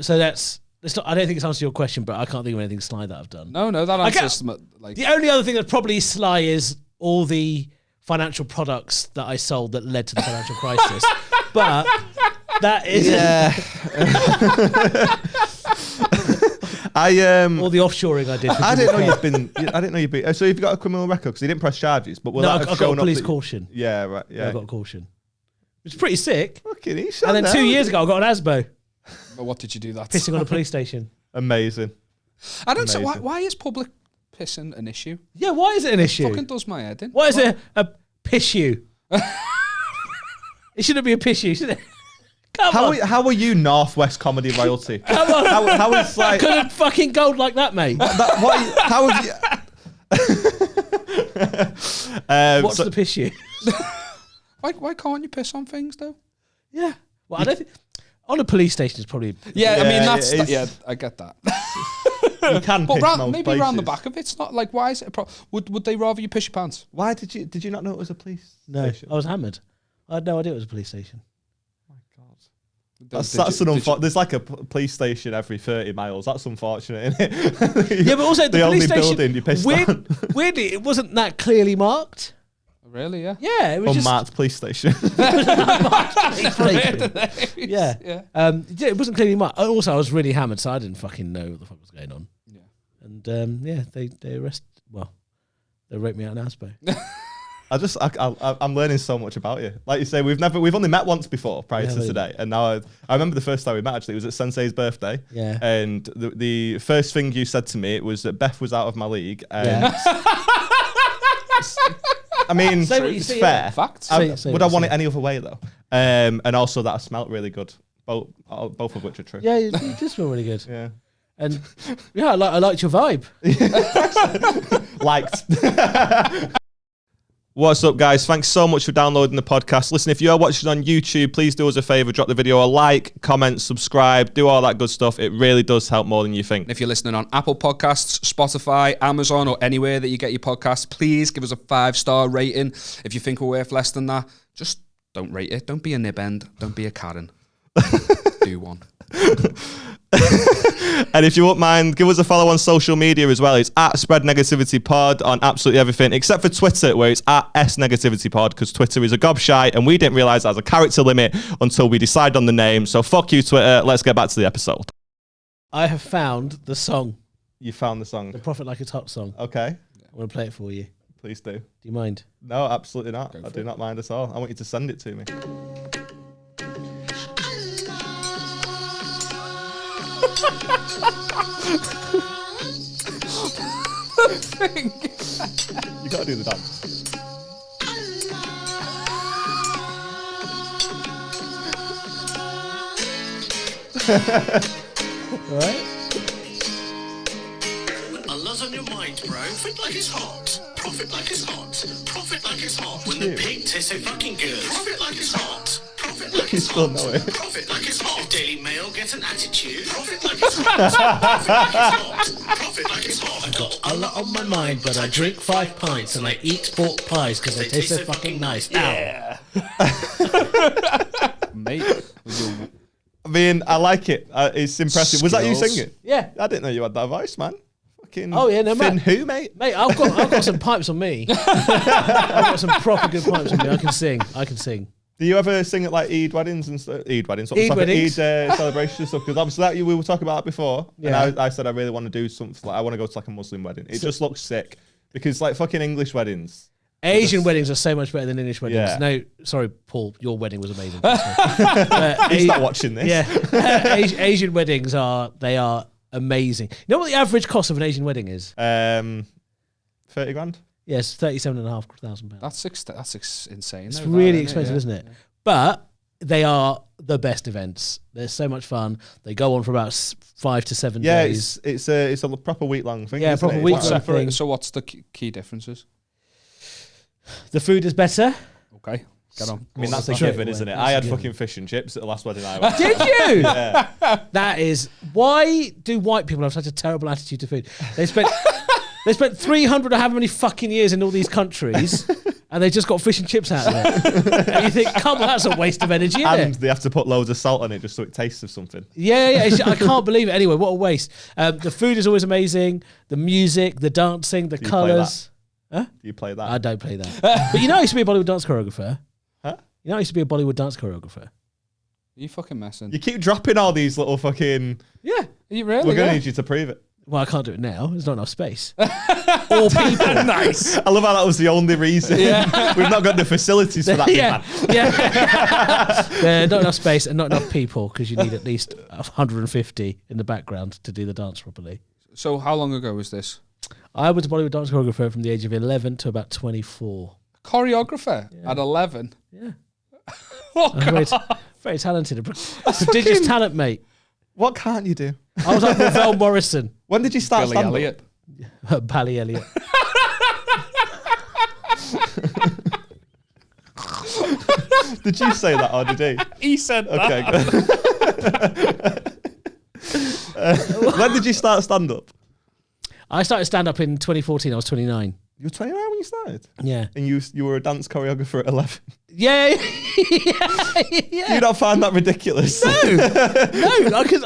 So that's not, I don't think it's answered your question, but I can't think of anything sly that I've done. No, that answers The only other thing that's probably sly is all the financial products that I sold that led to the financial crisis. But that is all the offshoring I did. I didn't know you'd been. So you've got a criminal record because you didn't press charges, but I got a police caution. Yeah, right. Yeah, I got a caution. It's pretty sick. Fucking Eshaan. And then 2 years ago, I got an ASBO. But what did you do that? Pissing on a police station. Amazing. I don't know why is public pissing an issue? Yeah, why is it an issue? Fucking does my head in. Why is it a pissue? It shouldn't be a pissue, should it? Come on. How are you Northwest comedy royalty? Come on. How is like Couldn't fucking gold like that, mate. how have you? What's the pissue? Why can't you piss on things though? Yeah. Well, I don't think on a police station is probably. Yeah, I mean I get that. You can piss most maybe places. around the back of it's not like why is it would they rather you piss your pants? Why did you not know it was a police station? I was hammered. I had no idea it was a police station. Oh my God. That's an unfortunate. There's like a police station every 30 miles. That's unfortunate, isn't it? Yeah, but also the only police station, building you pissed on. Weirdly, it wasn't that clearly marked. Really? Yeah. Yeah, it was Unmarked police station. Yeah. It wasn't clearly marked. Also, I was really hammered, so I didn't fucking know what the fuck was going on. Yeah. And they raped me out in Aspo. I'm learning so much about you. Like you say, we've only met once before prior to today, and now I remember the first time we met. Actually, it was at Sensei's birthday. Yeah. And the first thing you said to me was that Beth was out of my league. And I mean, it's fair. Yeah. Facts. Would I want it any other way though? And also that I smelt really good. Both of which are true. Yeah, you do smell really good. Yeah. And yeah, I liked your vibe. Liked. What's up, guys? Thanks so much for downloading the podcast. Listen, if you are watching on YouTube, please do us a favor, drop the video a like, comment, subscribe, do all that good stuff. It really does help more than you think. And if you're listening on Apple Podcasts, Spotify, Amazon, or anywhere that you get your podcasts, please give us a 5-star rating. If you think we're worth less than that, just don't rate it. Don't be a nib end. Don't be a Karen. Do one. And if you wouldn't mind, give us a follow on social media as well. It's at Spread Negativity Pod on absolutely everything, except for Twitter, where it's at S Negativity Pod, because Twitter is a gobshite, and we didn't realise that has a character limit until we decided on the name. So fuck you, Twitter. Let's get back to the episode. I have found the song. You found the song. The Profit Like It's Hot song. Okay. I want to play it for you. Please do. Do you mind? No, absolutely not. I do not mind at all. I want you to send it to me. You gotta do the dance. Alright? A lot's on your mind, bro. Profit like it's hot. Profit like it's hot. Profit like it's hot. When the pig tastes so fucking good. Profit like it's hot. Profit like it's still hot. know it. Profit like it's hot. If Daily Mail gets an attitude. Profit like it's hot. Profit like it's hot. Profit like it's hot. I got a lot on my mind, but I drink 5 pints and I eat pork pies because they taste so fucking nice. Yeah. Mate. I mean, I like it. It's impressive. Was that you Skills. singing? Yeah. I didn't know you had that voice, man. Fucking Oh, yeah, no, Finn mate. who, mate? Mate, I've got some pipes on me. I've got some proper good pipes on me. I can sing. Do you ever sing at like Eid weddings and stuff? Eid weddings, Eid weddings. Eid celebrations and stuff? Because obviously that we were talking about that before. Yeah. And I said I really want to do something. Like I want to go to like a Muslim wedding. It just looks sick because like fucking English weddings. Asian weddings are so much better than English weddings. Yeah. No, sorry, Paul, your wedding was amazing. He's not watching this. Yeah, Asian weddings are amazing. You know what the average cost of an Asian wedding is? 30 grand. Yes, £37,500. That's insane. It's though, really that, expensive, yeah. isn't it? But they are the best events. They're so much fun. They go on for about 5 to 7 days. It's a proper week-long thing. Yeah, isn't proper it? week-long It's like- thing. So what's the key differences? The food is better. Okay, get on. I mean, that's a Straight given, away. isn't it? That's I a had given. fucking fish and chips at the last wedding I went to. Did you? Yeah. That is why do white people have such a terrible attitude to food? They spent 300 or however many fucking years in all these countries, and they just got fish and chips out of it. And you think, come on, that's a waste of energy, isn't And it? they have to put loads of salt on it just so it tastes of something. Yeah. I can't believe it. Anyway, what a waste. The food is always amazing. The music, the dancing, the Do you play colours. Do you play that? I don't play that. But you know, I used to be a Bollywood dance choreographer. Huh? You know, I used to be a Bollywood dance choreographer. Are you fucking messing? You keep dropping all these little fucking... Yeah. Are you really? We're going to need you to prove it. Well, I can't do it now. There's not enough space. Or people. Nice. I love how that was the only reason. We've not got the facilities for that. Yeah. Man. Not enough space and not enough people because you need at least 150 in the background to do the dance properly. So how long ago was this? I was a Bollywood dance choreographer from the age of 11 to about 24. Choreographer at 11. Yeah. Oh, I'm very, very talented. Prodigious talent, mate. What can't you do? I was like Ravel Morrison. When did you start Billy stand-up? Elliot. Bally Elliot. Did you say that or did he? He said Okay, good. When did you start stand-up? I started stand-up in 2014. I was 29. You were 29 when you started? Yeah. And you were a dance choreographer at 11? Yeah. Do you not find that ridiculous? No, because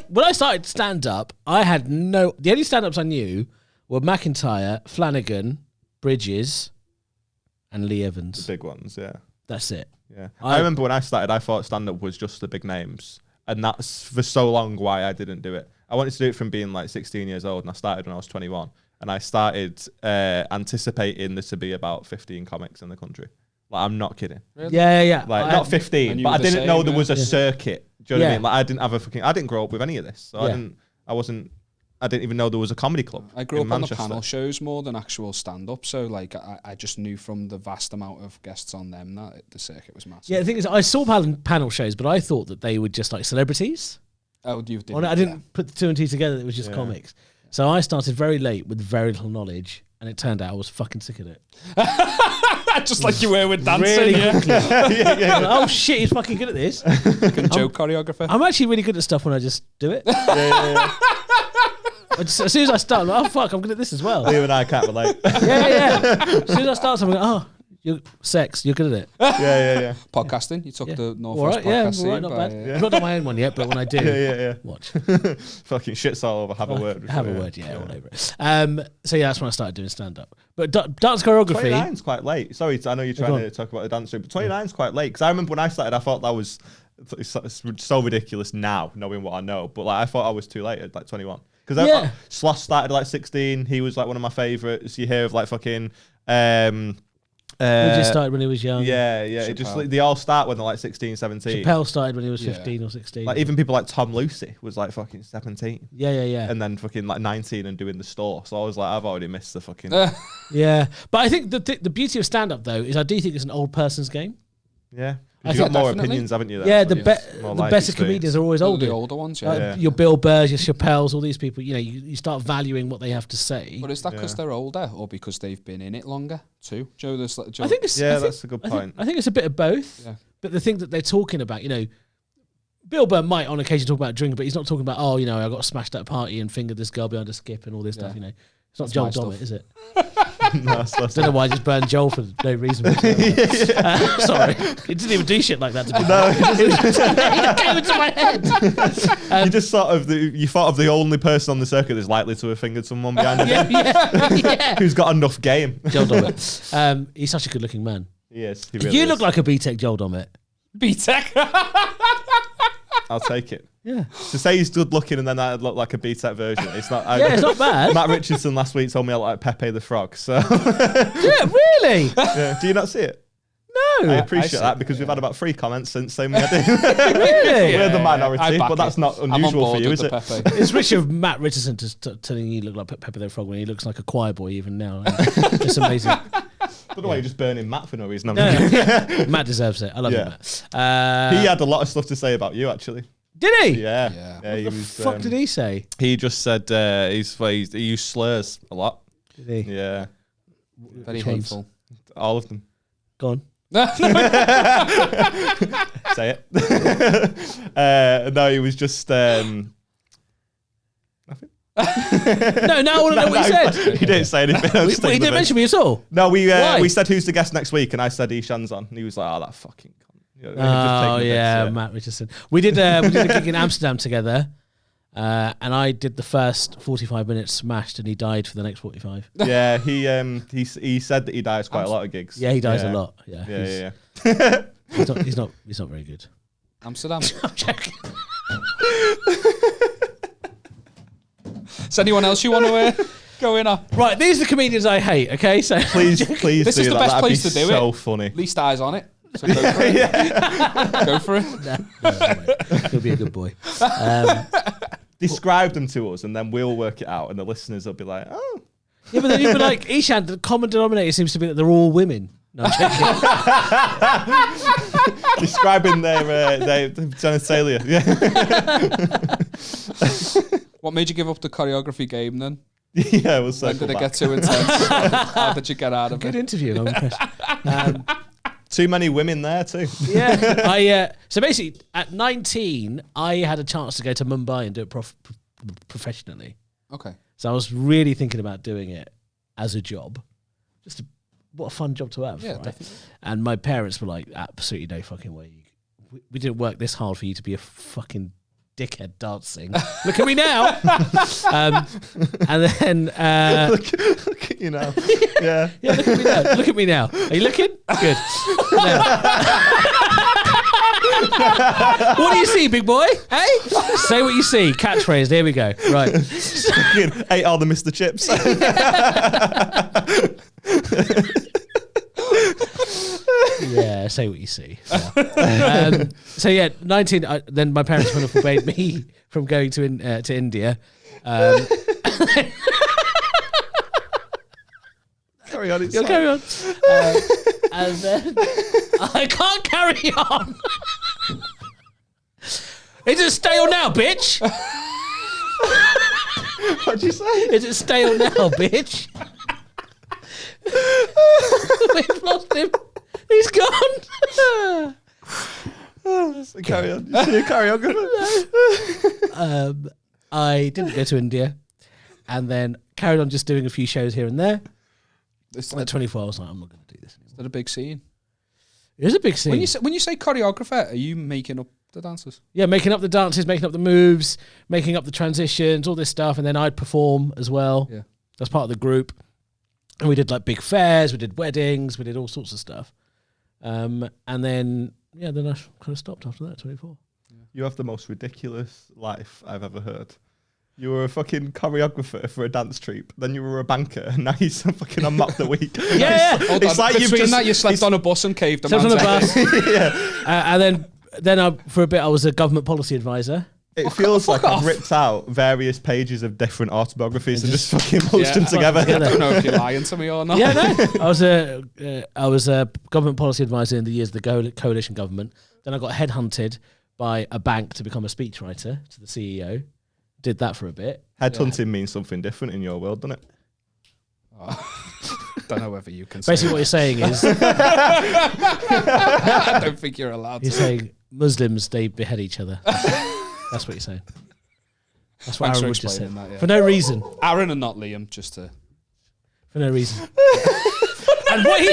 when I started stand-up, I had the only stand-ups I knew were McIntyre, Flanagan, Bridges, and Lee Evans. The big ones, yeah. That's it. Yeah. I remember when I started, I thought stand-up was just the big names. And that's for so long why I didn't do it. I wanted to do it from being like 16 years old, and I started when I was 21. And I started anticipating there to be about 15 comics in the country. Like, I'm not kidding. Really? Yeah. Like, not 15, and but you I were the didn't know same, there yeah. was a circuit. Do you know what I Yeah. mean? Like, I didn't grow up with any of this. So I didn't even know there was a comedy club. I grew in up on the Manchester. panel shows more than actual stand-up. So, like, I just knew from the vast amount of guests on them that the circuit was massive. Yeah, the thing is, I saw panel shows, but I thought that they were just like celebrities. Oh, you did. I didn't put the two and two together. It was just comics. So I started very late with very little knowledge, and it turned out I was fucking sick of it. Just like you were with dancing. Really yeah. quickly. yeah. Like, oh shit, he's fucking good at this. Good joke choreographer. I'm actually really good at stuff when I just do it. Yeah. As soon as I start, I'm like, oh fuck, I'm good at this as well. You and I can't relate. Yeah. As soon as I start something, oh, you're good at it. Yeah. Podcasting. You took the All Northwest right, yeah, podcast all right, scene not by, bad. I've not done my own one yet, but when I do, Yeah. watch. Fucking shit's all over. Have a word. Have a word, all over it. So yeah, that's when I started doing stand-up. But dance choreography... 29's quite late. Sorry, I know you're trying to talk about the dance room, but 29's quite late. Because I remember when I started, I thought that was it's so ridiculous now, knowing what I know. But like, I thought I was too late at like 21. Because Sloss started at like 16. He was like one of my favourites. You hear of like fucking... we just started when he was young. Yeah. It just they all start when they're like 16, 17. Chappelle started when he was 15 or 16. Like even people like Tom Lucy was like fucking 17. Yeah. And then fucking like 19 and doing the store. So I was like, I've already missed the fucking... Yeah. But I think the beauty of stand-up, though, is I do think it's an old person's game. Yeah. I You've got think more definitely. opinions, haven't you? Then? Yeah, So the it's more life better experience. comedians are always older. The older ones, Your Bill Burrs, your Chappelles, all these people, you start valuing what they have to say. But is that because they're older or because they've been in it longer too? Joe, I think it's... that's a good point. I think it's a bit of both. Yeah. But the thing that they're talking about, Bill Burr might on occasion talk about drink, but he's not talking about, I got smashed at a party and fingered this girl behind a skip and all this stuff, It's not Joel my stuff. Dommett, is it? No, that's I don't know why I just burned Joel for no reason. Sorry. He didn't even do shit like that to me. No, It came into my head. you just thought of the only person on the circuit that's likely to have fingered someone behind him Yeah. who's got enough game. Joel Dommett. He's such a good looking man. He is. He really You is. look like a B-Tech Joel Dommett. B-Tech. I'll take it. Yeah. To say he's good looking and then I'd look like a B-Tech version. It's not. It's not bad. Matt Richardson last week told me I look like Pepe the Frog. So Yeah, really? yeah. Do you not see it? No. I appreciate see that it, because we've yeah. had about 3 comments since saying we had it. Really? We're the I minority, back but that's it. not I'm on unusual for board you, with is the it? Pepe. It's rich of Matt Richardson telling you look like Pepe the Frog when he looks like a choir boy even now. It's amazing. Don't know why you're just burning Matt for no reason. Matt deserves it. I love you, Matt. He had a lot of stuff to say about you, actually. Did he? Yeah. What he the fuck did he say? He just said he used slurs a lot. Did he? Yeah. Very Which ones? hateful. All of them. Go on. Say it. No, he was just nothing. No, now I want to know what he said. He didn't say anything. He didn't mention me at all. No, Why? we said who's the guest next week, and I said Eshaan's on, and he was like, "Oh, that fucking." Cunt. Oh yeah, Matt Richardson. We did a gig in Amsterdam together, and I did the first 45 minutes smashed, and he died for the next 45. Yeah, he said that he dies quite a lot of gigs. Yeah, he dies a lot. Yeah, Yeah. he's not very good. Amsterdam. I'm joking. Is anyone else you want to go in on? Right, these are the comedians I hate. Okay, so Please This do is the that. best That'd place be to do so it. funny. Least eyes on it. So go for it. Go for it. no, mate. He'll be a good boy. Describe them to us, and then we'll work it out, and the listeners will be like, "Oh." Yeah, but then you'd be like, Eshaan, the common denominator seems to be that they're all women. No, I'm joking. Describing their genitalia. Yeah. What made you give up the choreography game then? Yeah, we'll When did it get too intense? How did you get out of Good it? interview. I'm impressed. Too many women there too. Yeah, so basically, at 19, I had a chance to go to Mumbai and do it professionally. Okay. So I was really thinking about doing it as a job. What a fun job to have, Yeah, right? definitely. And my parents were like, absolutely no fucking way. We didn't work this hard for you to be a fucking dickhead dancing. Look at me now. And then... look at you now. Yeah. Yeah, look at me now. Look at me now. Are you looking? Good. What do you see, big boy? Hey? Say what you see. Catchphrase. There we go. Right. Ate all the Mr. Chips. Yeah, say what you see. Yeah. So yeah, 19. Then my parents would have forbade me from going to India. Carry on. You'll carry on. And then I can't carry on. Is it stale now, bitch? What'd you say? Is it stale now, bitch? We've lost him. He's gone. So carry on. You see a choreographer? I didn't go to India, and then carried on just doing a few shows here and there. At 24, I was like, I'm not going to do this anymore. Is that a big scene? It is a big scene. When you say choreographer, are you making up the dances? Yeah, making up the dances, making up the moves, making up the transitions, all this stuff, and then I'd perform as well. Yeah. That's part of the group. And we did like big fairs, we did weddings, we did all sorts of stuff. And then I kind of stopped after that, 24. You have the most ridiculous life I've ever heard. You were a fucking choreographer for a dance troupe. Then you were a banker, and now he's fucking on Mock the Week. Yeah, It's like you've just that you slept on a bus and caved a slept on a man's head. bus. yeah. And then for a bit I was a government policy advisor. It feels like off. I've ripped out various pages of different autobiographies and just fucking mulched them together. I don't know if you're lying to me or not. Yeah, no. I was a government policy advisor in the years of the coalition government. Then I got headhunted by a bank to become a speechwriter to the CEO. Did that for a bit. Headhunting means something different in your world, doesn't it? Don't know whether you can say Basically, what you're saying is I don't think you're allowed you're to. saying Muslims they behead each other. That's what you're saying. That's what Thanks Aaron for Wood just said. explaining that, yeah. For no reason. Aaron and not Liam, just to... For no reason. And what he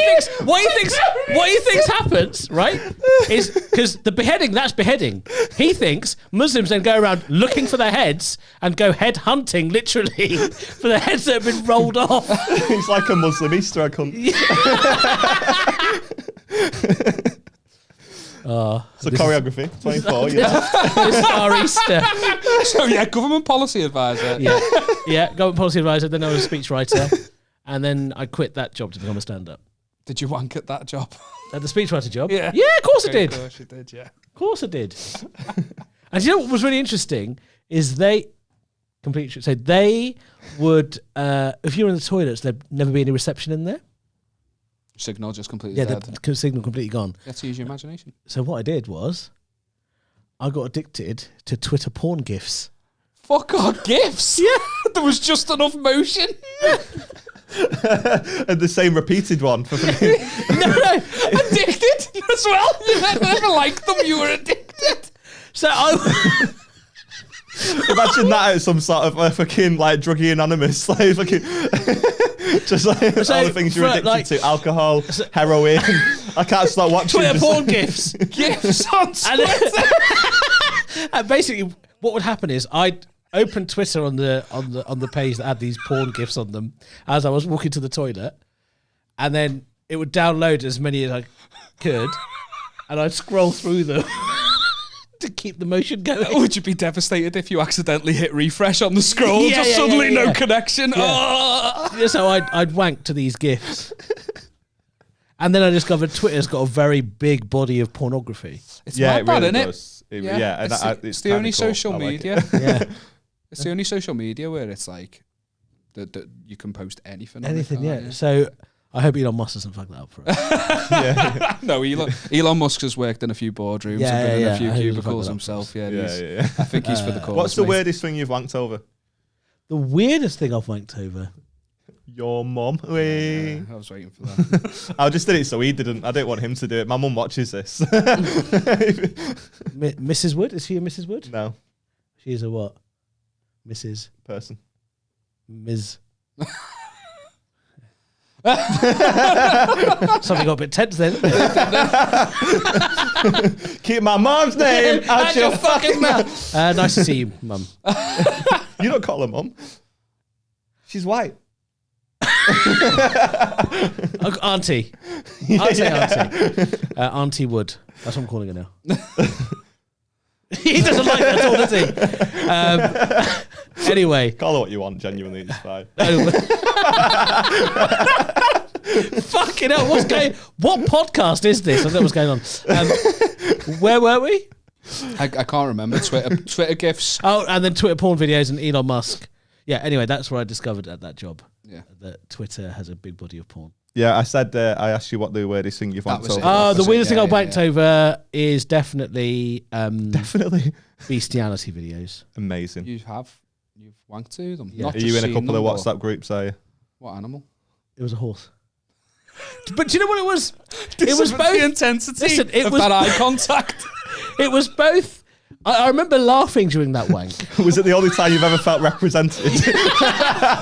thinks happens, right, is because the beheading, that's beheading. He thinks Muslims then go around looking for their heads and go head hunting, literally, for the heads that have been rolled off. It's like a Muslim Easter egg hunt. So choreography, 24, yeah. This is our Easter. So yeah, government policy advisor. Yeah, government policy advisor, then I was a speechwriter, and then I quit that job to become a stand-up. Did you wank at that job? At the speechwriter job? Yeah. Yeah, of course I did. Of course you did, yeah. Of course I did. And you know what was really interesting is they would, if you were in the toilets, there'd never be any reception in there. Signal just completely Yeah, dead. the signal completely gone. You have to use your imagination. So what I did was, I got addicted to Twitter porn gifs. Fuck off, gifs. Yeah, there was just enough motion. And the same repeated one. For No, addicted as well. You never liked them. You were addicted. So I. Imagine that at some sort of fucking like druggy anonymous, like fucking just like all the things you're addicted to: alcohol, heroin. I can't stop watching Twitter porn gifs. Gifs on Twitter. And basically, what would happen is I'd open Twitter on the page that had these porn gifs on them as I was walking to the toilet, and then it would download as many as I could, and I'd scroll through them. To keep the motion going. Would you be devastated if you accidentally hit refresh on the scroll? Suddenly no connection. Yeah. Oh. Yeah, so I'd wank to these GIFs. And then I discovered Twitter's got a very big body of pornography. It's mad bad, isn't it? Yeah, it's the only social media. Yeah. It's the only social media where it's like that you can post anything. Anything, on it, yeah. So I hope Elon Musk doesn't fuck that up for us. No, Elon Musk has worked in a few boardrooms and been in a few cubicles himself. Yeah, I think he's for the cause. What's the weirdest thing you've wanked over? The weirdest thing I've wanked over? Your mum. I was waiting for that. I just did it so he didn't. I didn't want him to do it. My mum watches this. Mrs. Wood? Is she a Mrs. Wood? No. She is a what? Mrs. Person. Ms. Something got a bit tense then. Keep my mum's name out your fucking mouth. Nice to see you, Mum. You don't call her mum. She's white. Auntie. I'd say Auntie. Auntie Wood. That's what I'm calling her now. He doesn't like that at all, does he? Anyway. Call her what you want, genuinely, it's fine. Fucking hell, what podcast is this? I don't know what's going on. Where were we? I can't remember. Twitter GIFs. Oh, and then Twitter porn videos and Elon Musk. Yeah, anyway, that's where I discovered at that job. Yeah. That Twitter has a big body of porn. Yeah, I said, I asked you what the weirdest thing you've wanked over. Oh, the weirdest thing I've wanked over is definitely definitely bestiality videos. Amazing. You've wanked to them. Yeah. Not Are you in a couple of WhatsApp? WhatsApp groups, are you? What animal? It was a horse. But do you know what it was? It was both the intensity of that eye contact. It was both. I remember laughing during that wank. Was it the only time you've ever felt represented?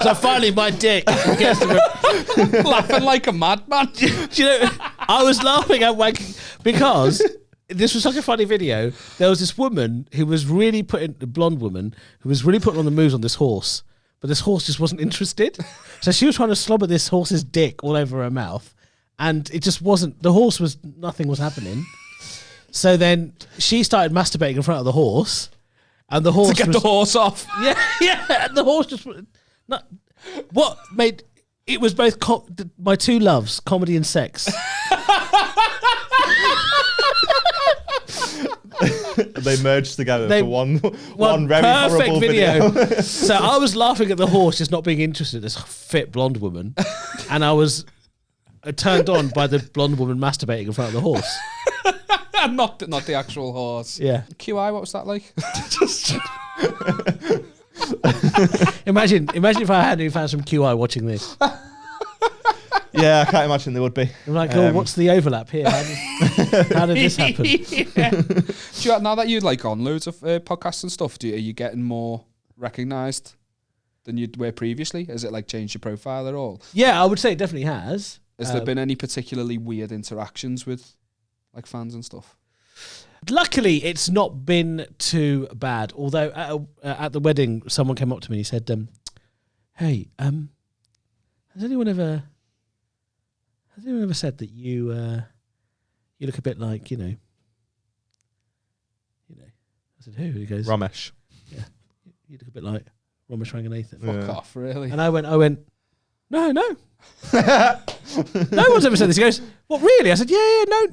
So finally, my dick gets to laughing like a madman. Do you know? I was laughing at wanking because this was such a funny video. There was this woman who was really a blonde woman who was really putting on the moves on this horse, but this horse just wasn't interested. So she was trying to slobber this horse's dick all over her mouth, and it just wasn't. Nothing was happening. So then she started masturbating in front of the horse, and the horse to get the horse off. Yeah. And the horse just what made it was both my two loves, comedy and sex. They merged together for one very perfect horrible video. So I was laughing at the horse just not being interested in this fit blonde woman, and I was turned on by the blonde woman masturbating in front of the horse. not the actual horse. Yeah. QI, what was that like? Imagine if I had any fans from QI watching this. Yeah, I can't imagine there would be. I'm like, what's the overlap here? How did this happen? Yeah. Now that you're like on loads of podcasts and stuff, are you getting more recognised than you were previously? Has it like changed your profile at all? Yeah, I would say it definitely has. Has there been any particularly weird interactions with like fans and stuff? Luckily, it's not been too bad. Although at the wedding, someone came up to me and he said, "Hey, has anyone ever said that you look a bit like you know?" I said, "Who?" He goes, Ramesh. "Yeah, you look a bit like Ramesh Ranganathan." Fuck off, really? And I went, no. No one's ever said this. He goes, "What, really?" I said, yeah, no.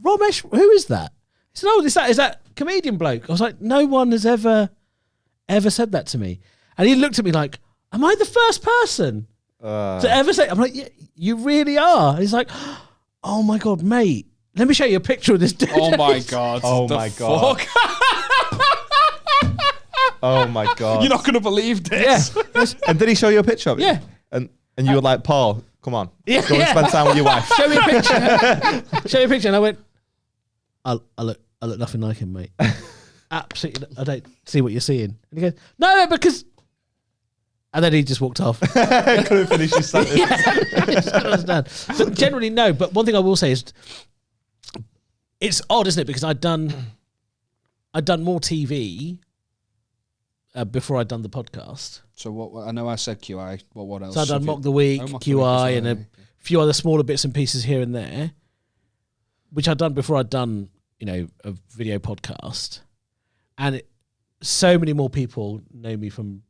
Ramesh, who is that? He said, "Oh, is that comedian bloke?" I was like, "No one has ever said that to me." And he looked at me like, "Am I the first person?" To ever say, I'm like, yeah, you really are. And he's like, oh my God, mate, let me show you a picture of this dude. Oh my God. Oh my God. Fuck? Oh my God. You're not going to believe this. Yeah. And did he show you a picture of it? Yeah. And you were like, Paul, come on. Yeah, Go and spend time with your wife. Show me a picture. Show me a picture. And I went, I look nothing like him, mate. Absolutely. I don't see what you're seeing. And he goes, no, because... And then he just walked off. Couldn't finish his sentence. I just couldn't understand. But generally, no. But one thing I will say is, it's odd, isn't it? Because I'd done more TV before I'd done the podcast. So what? I know I said QI. What else? So I'd done have you- Mock the Week, Mock the Week QI, as well, and a yeah. few other smaller bits and pieces here and there, which I'd done before I'd done, a video podcast. And so many more people know me from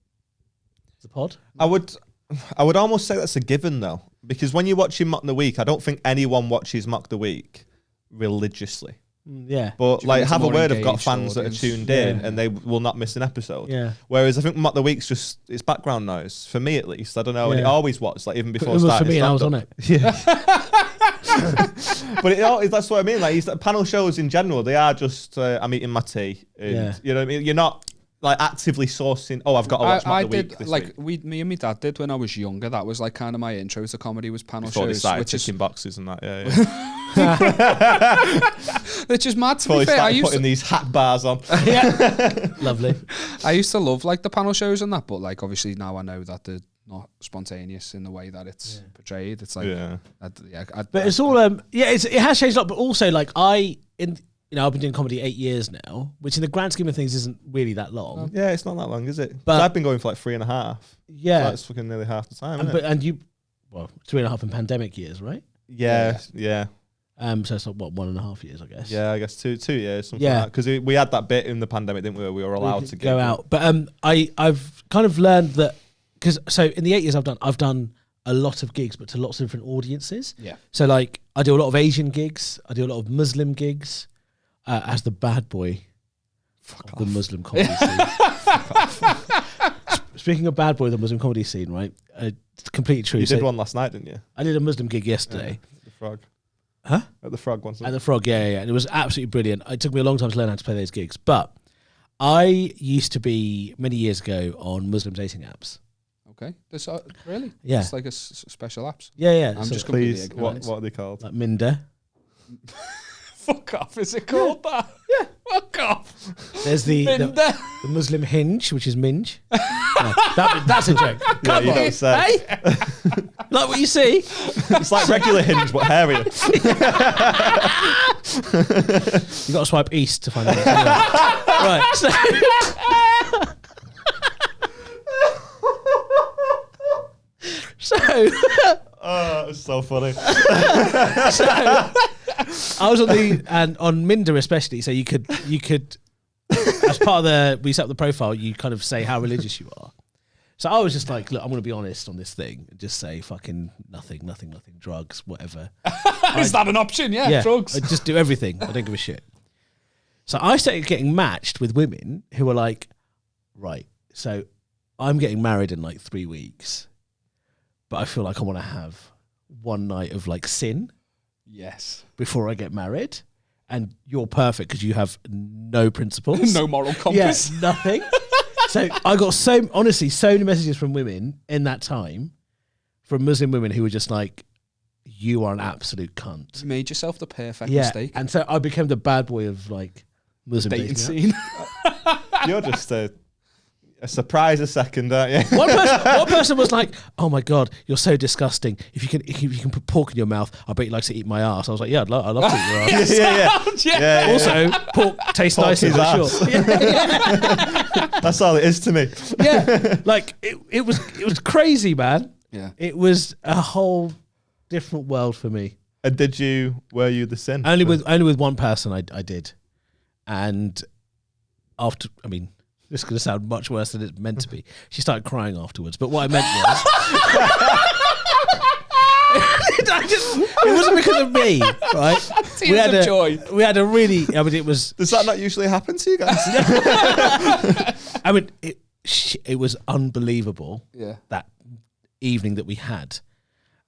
the pod. I would almost say that's a given though, because when you're watching Mock the Week, I don't think anyone watches Mock the Week religiously. Yeah. But Do you like, think it's a have a more word, I've got engaged fans that are audience? tuned in and they will not miss an episode. Yeah. Whereas I think Mock the Week's it's background noise for me at least. I don't know, and it Yeah. always was like even before It was for starting me and I was on stand-up. it. But that's what I mean. Like panel shows in general, they are just I'm eating my tea. And, Yeah. You know what I mean? You're not like actively sourcing. Oh, I've got to watch I Mock the did Week this like week. me and my dad did when I was younger. That was like kind of my intro to comedy was panel Before they shows, started which is ticking boxes and that. Yeah. which is mad to Before be they fair. started putting these hat bars on. Yeah. Lovely. I used to love like the panel shows and that, but like obviously now I know that they're not spontaneous in the way that it's portrayed. It's like Yeah. But it's all it has changed a lot. But also, like I've been doing comedy 8 years now, which in the grand scheme of things isn't really that long. Yeah, it's not that long, is it? But- 'Cause I've been going for like 3.5. Yeah, So that's fucking nearly half the time, and, isn't it? but you, 3.5 in pandemic years, right? Yeah. So it's like 1.5 years, I guess. Yeah, I guess two years, something Yeah. like that. Because we had that bit in the pandemic, didn't we? Where we were allowed to go out. But I've kind of learned that because in the 8 years I've done a lot of gigs, but to lots of different audiences. Yeah. So like I do a lot of Asian gigs, I do a lot of Muslim gigs, as the bad boy of the Muslim comedy scene. Speaking of bad boy of the Muslim comedy scene, right? It's completely true. You So did one last night, didn't you? I did a Muslim gig yesterday. The Frog. Huh? At the Frog once. At the Frog, yeah. And it was absolutely brilliant. It took me a long time to learn how to play those gigs. But I used to be, many years ago, on Muslim dating apps. Okay, this really Yeah. it's like a special apps. Yeah. I'm So, just completely Please, ignorant. what are they called? like Minder. Fuck off! Is it called that? Yeah. Fuck off! There's the Muslim Hinge, which is Minge. No, that's a joke. Yeah, you don't say. Hey? Like what you see? It's like regular Hinge, but hairier. You got to swipe east to find out. Anyway. Right. So Oh, it's so funny. I was on Minder especially. So you could as part of we set up the profile, you kind of say how religious you are. So I was just like, look, I'm going to be honest on this thing and just say fucking nothing, drugs, whatever. Is that an option? Yeah, drugs. I just do everything. I don't give a shit. So I started getting matched with women who were like, right, so I'm getting married in like 3 weeks, but I feel like I want to have one night of like sin Yes. before I get married. And you're perfect because you have no principles. No moral compass. Yeah, nothing. So I got so many messages from women in that time, from Muslim women who were just like, you are an absolute cunt. You made yourself the perfect Yeah. mistake. And so I became the bad boy of like Muslim Dating dating scene. You're just a surprise a second, aren't you? One person was like, "Oh my god, you're so disgusting. If you can put pork in your mouth, I bet you like to eat my ass." I was like, "Yeah, I'd love to eat your ass." yeah. Also, pork tastes Pork nicer is for ass. sure. That's all it is to me. Yeah, like it was crazy, man. Yeah. It was a whole different world for me. And were you the sin? Only with one person I did, and after, I mean, this is going to sound much worse than it's meant to be. She started crying afterwards. But what I meant was, it wasn't because of me, right? Tears of joy. We had a really. I mean, it was. Does that not usually happen to you guys? I mean, it was unbelievable. Yeah. That evening that we had.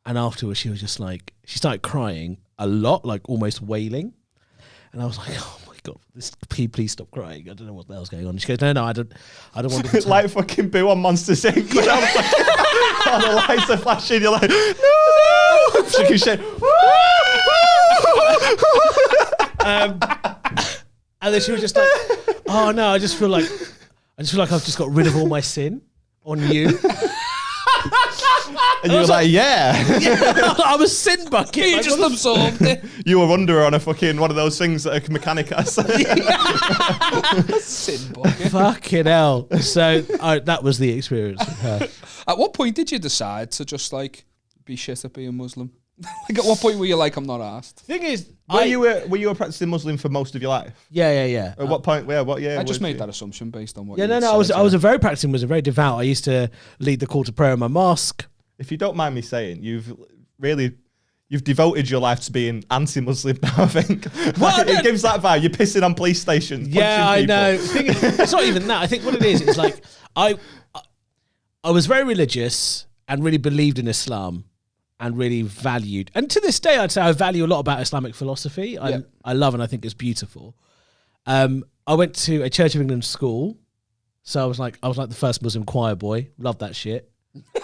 And afterwards, she was just like, she started crying a lot, like almost wailing. And I was like, oh my God, please stop crying. I don't know what the hell's going on. And she goes, no, I don't want to. Like fucking Boo on Monsters Inc. When I was like, all the lights are flashing, you're like, no! She can shake. And then she was just like, oh no, I just feel like I've just got rid of all my sin on you. And you were like, yeah. I'm a sin bucket. You just absorbed it. You were under her on a fucking one of those things that a mechanic has. Sin bucket. Fucking hell. So that was the experience with her. At what point did you decide to just like be shit at being Muslim? Like at what point were you like, I'm not asked? Thing is, were you a practicing Muslim for most of your life? Yeah. At what point? Yeah, what year? I just made that assumption based on what. Yeah, no. I was a very practicing, was a very devout. I used to lead the call to prayer in my mosque. If you don't mind me saying, you've devoted your life to being anti-Muslim now, I think. Well, it gives that vibe. You're pissing on police stations. Yeah, I people. know. Thing is, it's not even that. I think what it is like I was very religious and really believed in Islam and really valued. And to this day, I'd say I value a lot about Islamic philosophy. I love and I think it's beautiful. I went to a Church of England school, so I was like the first Muslim choir boy. Loved that shit.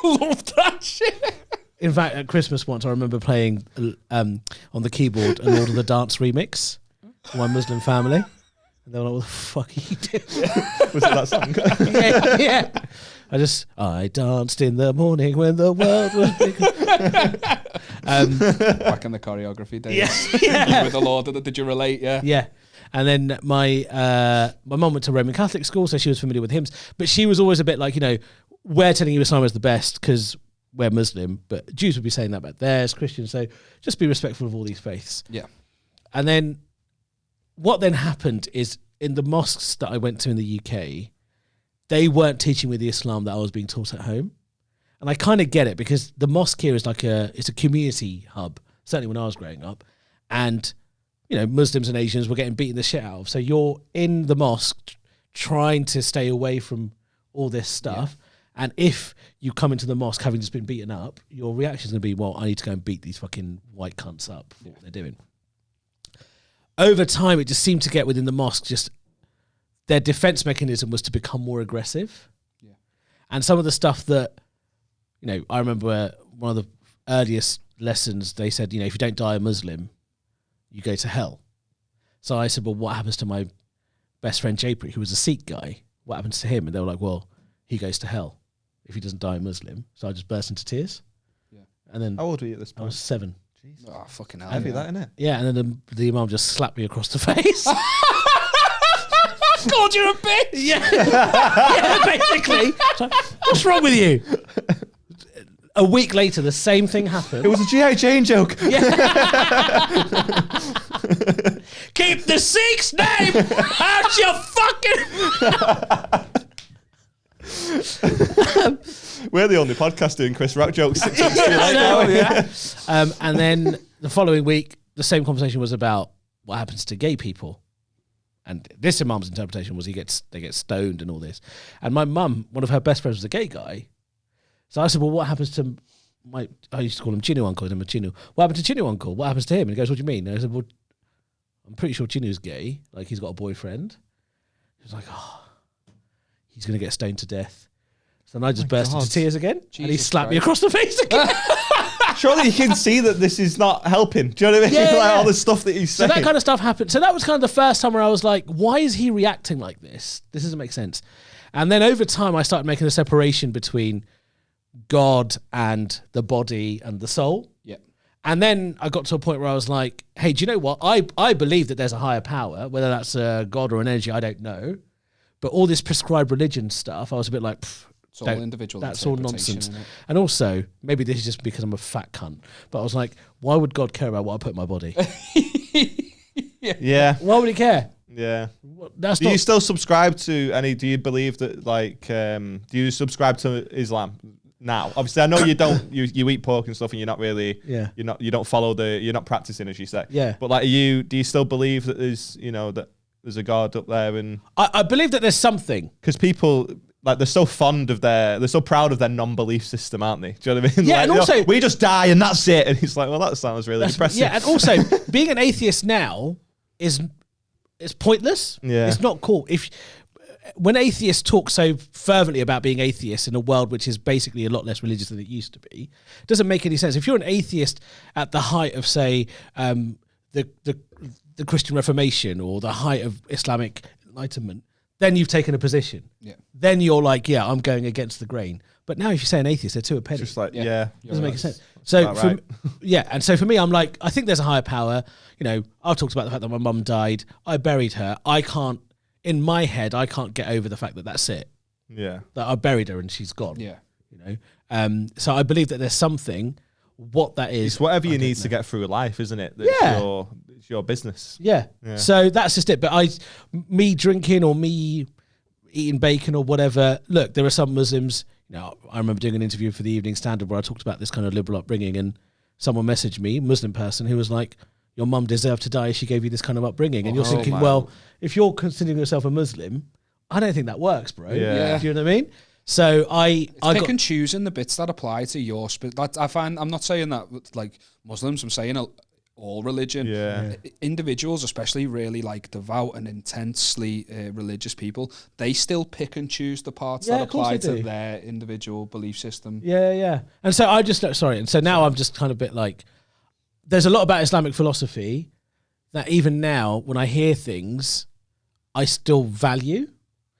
Loved that shit. In fact, at Christmas once, I remember playing on the keyboard a Lord of the Dance remix for my Muslim family. And they were like, what the fuck are you doing? Was it that song? yeah. I danced in the morning when the world was big. Back in the choreography days. Yeah. With the Lord, did you relate? Yeah. Yeah. And then my mum went to Roman Catholic school, so she was familiar with hymns. But she was always a bit like, we're telling you Islam is the best because we're Muslim, but Jews would be saying that about theirs, Christians. So just be respectful of all these faiths. Yeah. And then what then happened is in the mosques that I went to in the UK, they weren't teaching me the Islam that I was being taught at home. And I kind of get it because the mosque here is it's a community hub, certainly when I was growing up. And, Muslims and Asians were getting beaten the shit out of. So you're in the mosque trying to stay away from all this stuff. Yeah. And if you come into the mosque having just been beaten up, your reaction is going to be, well, I need to go and beat these fucking white cunts up for what they're doing. Over time, it just seemed to get within the mosque, just their defense mechanism was to become more aggressive. Yeah. And some of the stuff that, I remember one of the earliest lessons, they said, if you don't die a Muslim, you go to hell. So I said, well, what happens to my best friend Japri, who was a Sikh guy? What happens to him? And they were like, well, he goes to hell if he doesn't die a Muslim. So I just burst into tears. Yeah. And then how old were you at this point? I was 7. Jesus. Oh, fucking hell. Heavy that, innit? Yeah, and then the imam just slapped me across the face. Called you a bitch. Yeah, basically. So, what's wrong with you? A week later, the same thing happened. It was a G.I. Jane joke. Yeah. Keep the Sikh's name out your fucking... We're the only podcast doing Chris Rock jokes. And then the following week, the same conversation was about what happens to gay people. And this imam's interpretation was they get stoned and all this. And my mum, one of her best friends was a gay guy. So I said, well, what happens to I used to call him Chinu Uncle, and Chinu. What happened to Chinu Uncle? What happens to him? And he goes, what do you mean? And I said, well, I'm pretty sure Chinu's gay. Like, he's got a boyfriend. He was like, oh, he's going to get stoned to death. So then I just burst into tears again. Jesus and he slapped me across the face again. Surely you can see that this is not helping. Do you know what I mean? Yeah, all the stuff that he's saying. So that kind of stuff happened. So that was kind of the first time where I was like, why is he reacting like this? This doesn't make sense. And then over time, I started making a separation between God and the body and the soul. Yeah. And then I got to a point where I was like, hey, do you know what? I believe that there's a higher power, whether that's a God or an energy, I don't know. But all this prescribed religion stuff, I was a bit like, it's all individual. That's all nonsense. And also, maybe this is just because I'm a fat cunt, but I was like, why would God care about what I put in my body? Yeah. Why would he care? Yeah. That's do you still subscribe to any? Do you believe that, like, do you subscribe to Islam now? Obviously, I know you don't. You eat pork and stuff, and you're not really. Yeah. You don't follow you're not practicing, as you say. Yeah. But like, do you still believe that there's that there's a God up there? And I believe that there's something. Because people, like they're so proud of their non-belief system, aren't they? Do you know what I mean? Yeah, like, and also we just die and that's it. And it's like, well, that sounds really depressing. Yeah, and also being an atheist now is pointless. Yeah. It's not cool. When atheists talk so fervently about being atheists in a world which is basically a lot less religious than it used to be, it doesn't make any sense. If you're an atheist at the height of, say, the Christian Reformation or the height of Islamic Enlightenment, then you've taken a position. Yeah. Then you're like, yeah, I'm going against the grain. But now if you say an atheist, they're two a penny. Just like, Doesn't make sense. So right. and so for me, I'm like, I think there's a higher power. You know, I've talked about the fact that my mum died. I buried her. In my head, I can't get over the fact that that's it. Yeah. That I buried her and she's gone. Yeah. You know, so I believe that there's something. What that is, It's whatever you need to get through life, isn't it? It's your business. Yeah. So that's just it. But me drinking or me eating bacon or whatever. Look, there are some Muslims. You know, I remember doing an interview for the Evening Standard where I talked about this kind of liberal upbringing, and someone messaged me, Muslim person, who was like, your mum deserved to die. She gave you this kind of upbringing. And you're thinking, well, if you're considering yourself a Muslim, I don't think that works, bro. Yeah. Do you know what I mean? So pick and choosing the bits that apply to your I find, I'm not saying that like Muslims, I'm saying all religion. Yeah. Individuals, especially really like devout and intensely religious people, they still pick and choose the parts that apply to their individual belief system. Yeah. And so and so now I'm just kind of a bit like, there's a lot about Islamic philosophy that even now, when I hear things, I still value.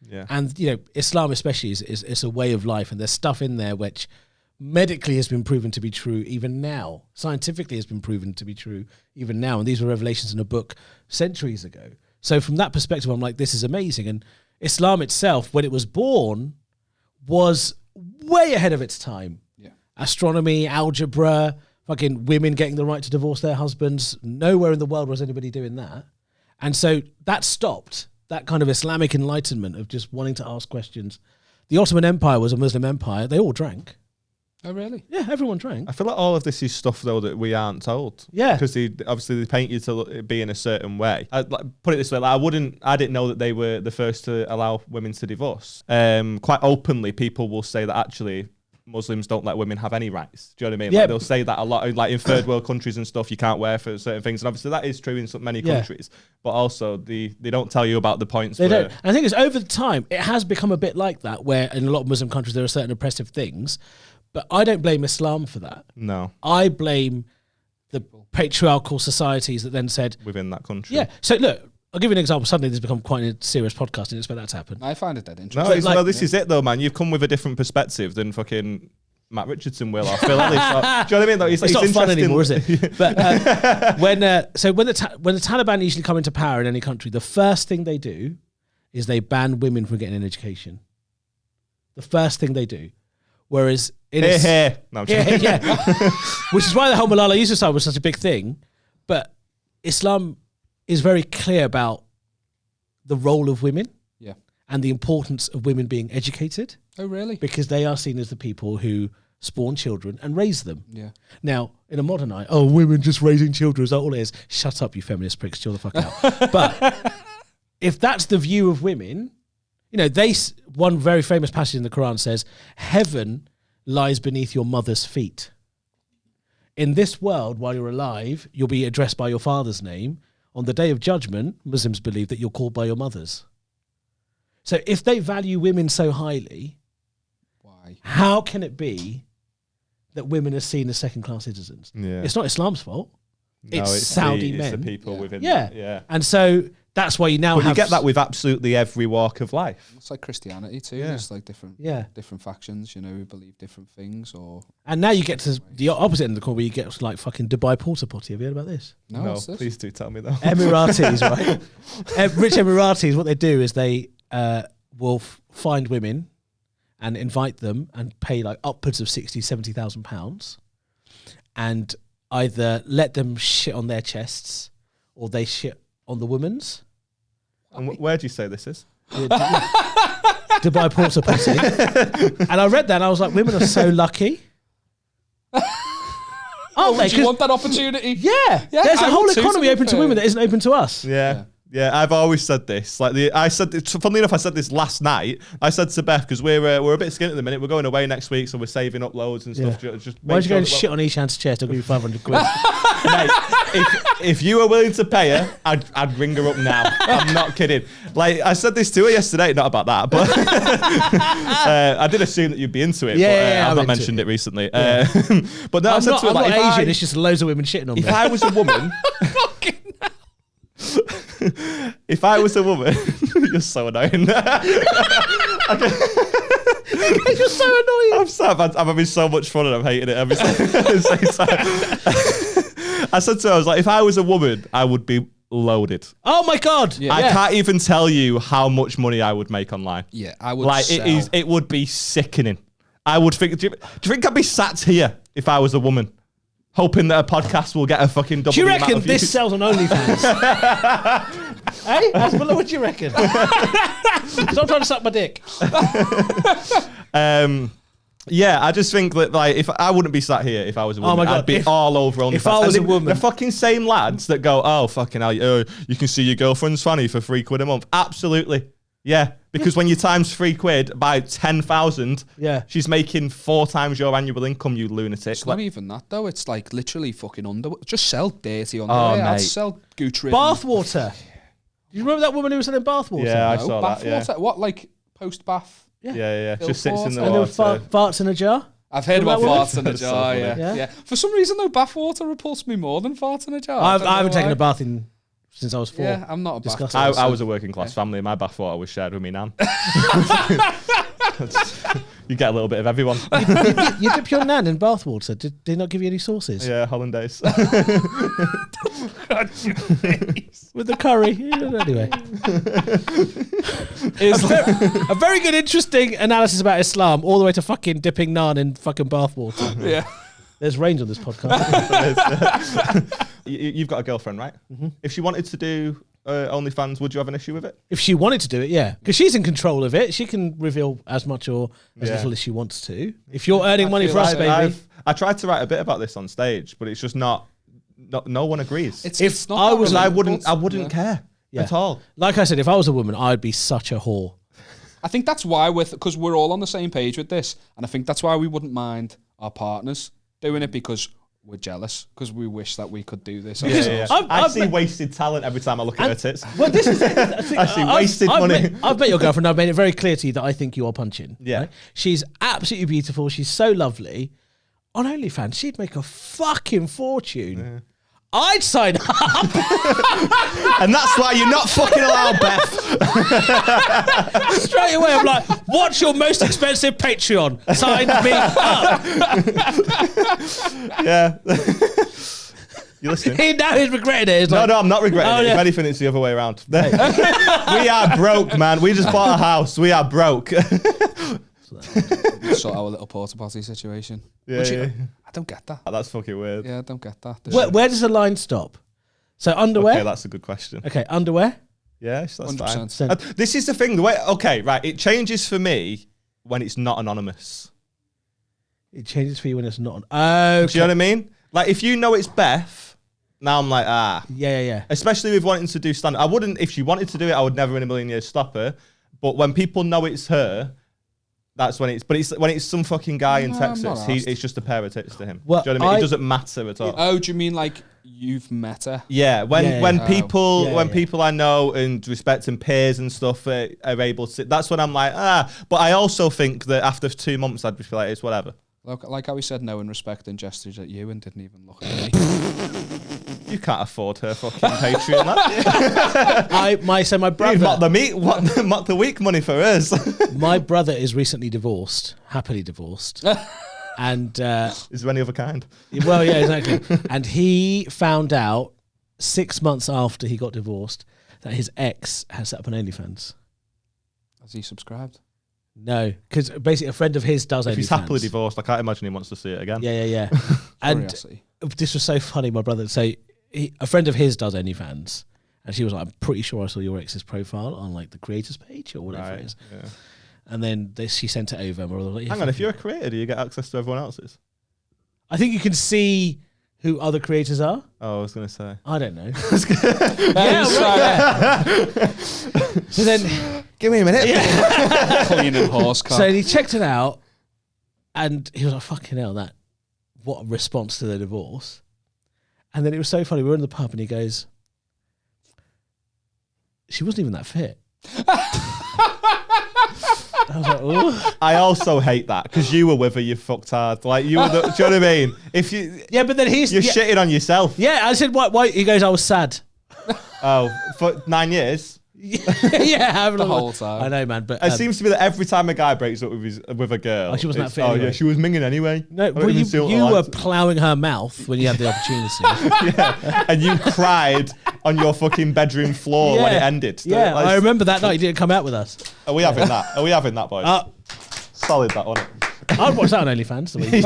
Yeah. And, you know, Islam especially is a way of life, and there's stuff in there which medically has been proven to be true even now. Scientifically has been proven to be true even now. And these were revelations in a book centuries ago. So from that perspective, I'm like, this is amazing. And Islam itself, when it was born, was way ahead of its time. Yeah. Astronomy, algebra, fucking women getting the right to divorce their husbands. Nowhere in the world was anybody doing that. And so that stopped. That kind of Islamic enlightenment of just wanting to ask questions. The Ottoman Empire was a Muslim empire. They all drank. Oh, really? Yeah, everyone drank. I feel like all of this is stuff, though, that we aren't told. Yeah. Because they paint you to be in a certain way. Put it this way, like, I didn't know that they were the first to allow women to divorce. Quite openly, people will say that actually Muslims don't let women have any rights. Do you know what I mean? Yeah. Like, they'll say that a lot, like in third world countries and stuff, you can't wear for certain things. And obviously that is true in so many countries. But also they don't tell you about the points. They don't. And I think it's over the time, it has become a bit like that, where in a lot of Muslim countries there are certain oppressive things. But I don't blame Islam for that. No. I blame the patriarchal societies that then said... Within that country. Yeah. So look, I'll give you an example. Suddenly this has become quite a serious podcast. I didn't expect that to happen. I find it dead interesting. No, this is it though, man. You've come with a different perspective than fucking Matt Richardson will or Phil Ellis. Do you know what I mean? Like, it's not fun anymore, is it? But when the Taliban usually come into power in any country, the first thing they do is they ban women from getting an education. The first thing they do. Whereas in No, I'm joking. which is why the whole Malala Yousafzai was such a big thing. But Islam is very clear about the role of women and the importance of women being educated. Oh, really? Because they are seen as the people who spawn children and raise them. Yeah. Now, in a modern eye, women just raising children, is that all it is? Shut up, you feminist pricks, chill the fuck out. But if that's the view of women, you know, one very famous passage in the Quran says, heaven lies beneath your mother's feet. In this world, while you're alive, you'll be addressed by your father's name. On the day of judgment, Muslims believe that you're called by your mother's. So if they value women so highly, why? How can it be that women are seen as second-class citizens? Yeah. It's not Islam's fault. No, it's Saudi men. It's the people within Yeah. that. Yeah. And so that's why you now have... you get that with absolutely every walk of life. It's like Christianity too. Yeah. There's like different factions, you know, who believe different things. And now you get to the opposite end of the coin where you get to like fucking Dubai porta potty. Have you heard about this? No, what's this? Please do tell me though. Emiratis, right? Rich Emiratis, what they do is they will find women and invite them and pay like upwards of 60,000, 70,000 pounds and either let them shit on their chests or they shit on the woman's. And where do you say this is? Dubai porta potty. And I read that and I was like, women are so lucky. Would you want that opportunity? Yeah. There's a I whole would too, economy to be open to fair. women that isn't open to us. Yeah. Yeah, I've always said this. Funnily enough, I said this last night. I said to Beth, because we're a bit skint at the minute. We're going away next week, so we're saving up loads and stuff. Just Why'd you go and shit on Eshaan's chest? I'll give you 500 quid. Mate, if you were willing to pay her, I'd ring her up now. I'm not kidding. Like, I said this to her yesterday, not about that, but I did assume that you'd be into it. Yeah, I've not mentioned it recently. But no, I'm I said not, to her, I'm like, not Asian. It's just loads of women shitting on me. if I was a woman, if I was a woman, you're so annoying. You're so annoying. I'm having so much fun and I'm hating it every same time. I said to her, I was like, if I was a woman, I would be loaded. Oh my God. I can't even tell you how much money I would make online. Yeah, I would Like, sell. it would be sickening. I would think, do you think I'd be sat here if I was a woman? Hoping that a podcast will get a fucking double. Do you the amount reckon of this views? sells on OnlyFans? Hey, Asmilla, what do you reckon? Stop trying to suck my dick. Yeah, I just think that, like, if I wouldn't be sat here if I was a woman, my God, I'd be all over OnlyFans. if I was a woman- the fucking same lads that go, oh fucking hell, you can see your girlfriend's fanny for £3 a month. Absolutely, yeah. Because when you times £3 by 10,000, she's making 4 times your annual income. You lunatic. It's not even that though. It's like literally fucking underwear. Just sell dirty underwear. I'd mate. sell Gucci. Bath water. Do you remember that woman who was selling bath water? Yeah, I No, saw bath that. Yeah, water. What, like post bath? yeah. Just sits in the And there were water. farts in a jar? I've heard about Remember that farts in a That's so jar. funny. Yeah. For some reason though, bath water repulsed me more than farts in a jar. I don't know haven't taken why. a bath since I was 4. Yeah, I'm not a bath. Disgusting. person. I was a working class family. My bathwater was shared with me nan. You get a little bit of everyone. You dip your nan in bath water. Did they not give you any sauces? Yeah, hollandaise. With the curry. Anyway. It's a very good, interesting analysis about Islam, all the way to fucking dipping naan in fucking bath water. Yeah. There's range on this podcast. You've got a girlfriend, right? Mm-hmm. If she wanted to do OnlyFans, would you have an issue with it? If she wanted to do it, yeah. Because she's in control of it. She can reveal as much or as little as she wants to. If you're earning money for us, baby. I tried to write a bit about this on stage, but it's just not no one agrees. It's not I that was- I relatable. wouldn't care at all. Like I said, if I was a woman, I'd be such a whore. I think that's why because we're all on the same page with this, and I think that's why we wouldn't mind our partners doing it, because we're jealous, because we wish that we could do this. Yeah. I've- I I've see met- wasted talent every time I look at her tits. Well, this is it. I see wasted money. I've met your girlfriend. I've made it very clear to you that I think you are punching. Yeah. right? She's absolutely beautiful. She's so lovely. On OnlyFans, she'd make a fucking fortune. Yeah. I'd sign up. And that's why you're not fucking allowed, Beth. Straight away, I'm like, what's your most expensive Patreon? Sign me up. Yeah. You listening? Now he's regretting it. He's like, No, I'm not regretting Oh, it. yeah. If anything, it's the other way around. We are broke, man. We just bought a house. We are broke. Sort our little porta potty situation. Yeah, Which yeah. I don't get that. That's fucking weird. Yeah, I don't get that. Where does the line stop? So underwear? Okay, that's a good question. Okay, underwear? Yes, that's 100%. fine. This is the thing. The way, okay, right. It changes for me when it's not anonymous. It changes for you when it's not. Okay. Do you know what I mean? Like, if you know it's Beth, now I'm like, Yeah. Especially with wanting to do stand. I wouldn't, if she wanted to do it, I would never in a million years stop her. But when people know it's her, that's when it's. But it's when it's some fucking guy in No, I'm Texas. not asked. It's just a pair of tits to him. Well, do you know what I mean? It doesn't matter at all. Oh, do you mean like you've met her? Yeah, when Yeah. people Yeah. people I know and respect and peers and stuff are able to. That's when I'm like But I also think that after 2 months, I'd just be like, it's whatever. Like how he said no in respect and gestures at you and didn't even look at me. You can't afford her fucking Patreon. That. My You've brother. mocked the week money for us. My brother is recently divorced, happily divorced, and Is there any other kind? well, yeah, exactly. And he found out 6 months after he got divorced that his ex has set up an OnlyFans. Has he subscribed? No, because basically a friend of his does OnlyFans. If he's happily divorced, I can't imagine he wants to see it again. Yeah. And Curiosity. this was so funny. My brother, so a friend of his does OnlyFans, and she was like, "I'm pretty sure I saw your ex's profile on like the creators page or whatever it is." Yeah. And then she sent it over. And we were like, Hang on, if you're a creator, do you get access to everyone else's? I think you can see who other creators are? Oh, I was going to say. I don't know. Yeah, So then, Give me a minute. cleaning horse car. so he checked it out, and he was like, "Fucking hell, that! What a response to the divorce!" And then it was so funny. We were in the pub, and he goes, "She wasn't even that fit." I was like, "Oh." I also hate that because you were with her, you fucked hard. Like, you were the, do you know what I mean? If you, Yeah, but then you're shitting on yourself. Yeah, I said, "Why?" He goes, "I was sad." Oh, for 9 years? Yeah, having The a whole time. I know, man, but It seems to be that every time a guy breaks up with a girl. Oh, she wasn't that it's, fit Oh, anyway. yeah, she was minging anyway. no, I don't well, even see what I you were liked. ploughing her mouth when you had the opportunity. And you cried on your fucking bedroom floor when it ended. Yeah, Like, I remember that night. You didn't come out with us. Are we having that? Are we having that, boys? Solid, that one. I'd watch that on OnlyFans. The week.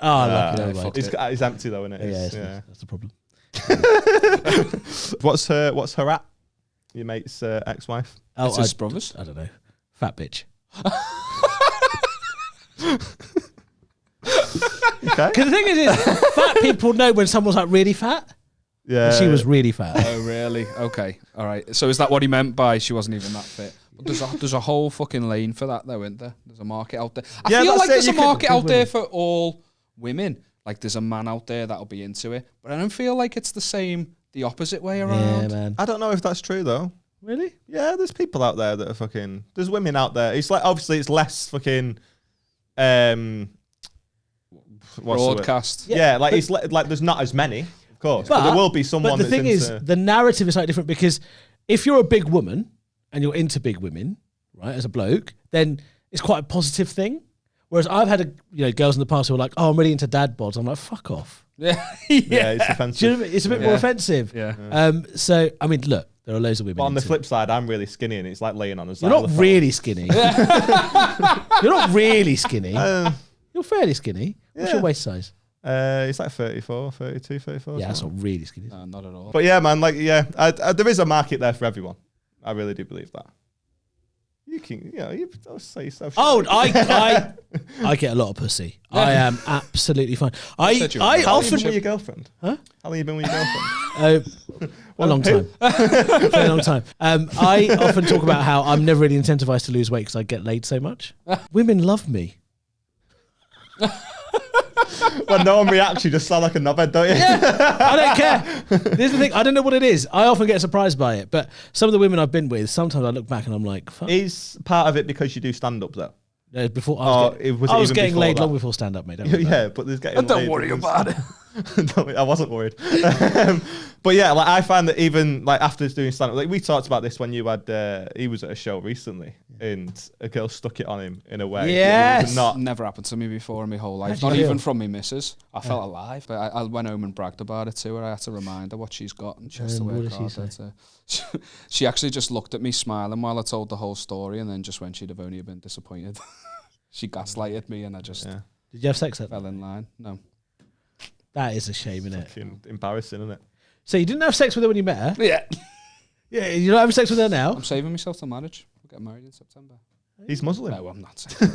Oh, lucky never mind. It's empty though, isn't it? Yeah, It's- that's the problem. What's her at? Your mate's ex-wife? Oh, It's his brothers. I don't know. Fat bitch. Okay. Because the thing is, fat people know when someone's like really fat. Yeah. And she was really fat. Oh, really? Okay. All right. So is that what he meant by she wasn't even that fit? But there's a whole fucking lane for that, though, isn't there? There's a market out there. I Yeah, feel that's like it. there's You a can- market out there for all women. Like, there's a man out there that'll be into it. But I don't feel like it's the opposite way Yeah, around. man. I don't know if that's true though. Really? Yeah, there's people out there that are fucking. There's women out there. It's like obviously it's less fucking. What's the word? Broadcast. Yeah, like it's like there's not as many, of course, but there will be someone. But the that's thing is, into- the narrative is slightly different because if you're a big woman and you're into big women, right, as a bloke, then it's quite a positive thing. Whereas I've had girls in the past who are like, "Oh, I'm really into dad bods." I'm like, "Fuck off." Yeah. yeah, it's Do you offensive. know what I mean? It's a bit more offensive. Yeah. So I mean, look, there are loads of women. But on the into flip side, I'm really skinny, and it's like laying on a You're not really skinny. You're not really skinny. You're fairly skinny. What's Yeah. your waist size? It's like 34, 32, 34. Yeah, that's something. not really skinny. No, not at all. But yeah, man, like there is a market there for everyone. I really do believe that. You can, you don't say yourself. Oh, I get a lot of pussy. I am absolutely fine. I said you were How long you been often with your girlfriend? Huh? How long you been with your girlfriend? a long time, very long time. I often talk about how I'm never really incentivized to lose weight because I get laid so much. Women love me. When no one reacts, you just sound like a knobhead, don't you? I don't care. This is the thing. I don't know what it is. I often get surprised by it. But some of the women I've been with, sometimes I look back and I'm like, fuck. Is part of it because you do stand up though? Before I Oh, was, it was I was even getting before laid that. long before stand up, mate. Don't worry about Yeah, but there's getting. Don't laid worry because- about it. I wasn't worried. But yeah, like I find that even like after doing stand up, like we talked about this when you had he was at a show recently and a girl stuck it on him in a way. that Yes. was not. Never happened to me before in my whole life. How'd you Not feel? even from me missus. I felt alive. But I went home and bragged about it to her. I had to remind her what she's got and she has to And what work did she harder. She actually just looked at me smiling while I told the whole story and then just when she'd have only been disappointed. She gaslighted me and I just Yeah. Did you have sex at fell in line. No. That is a shame, isn't it? Fucking embarrassing, isn't it? So you didn't have sex with her when you met her? Yeah. Yeah, you're not having sex with her now? I'm saving myself to marriage. We'll get married in September. He's Muslim. No, I'm not saying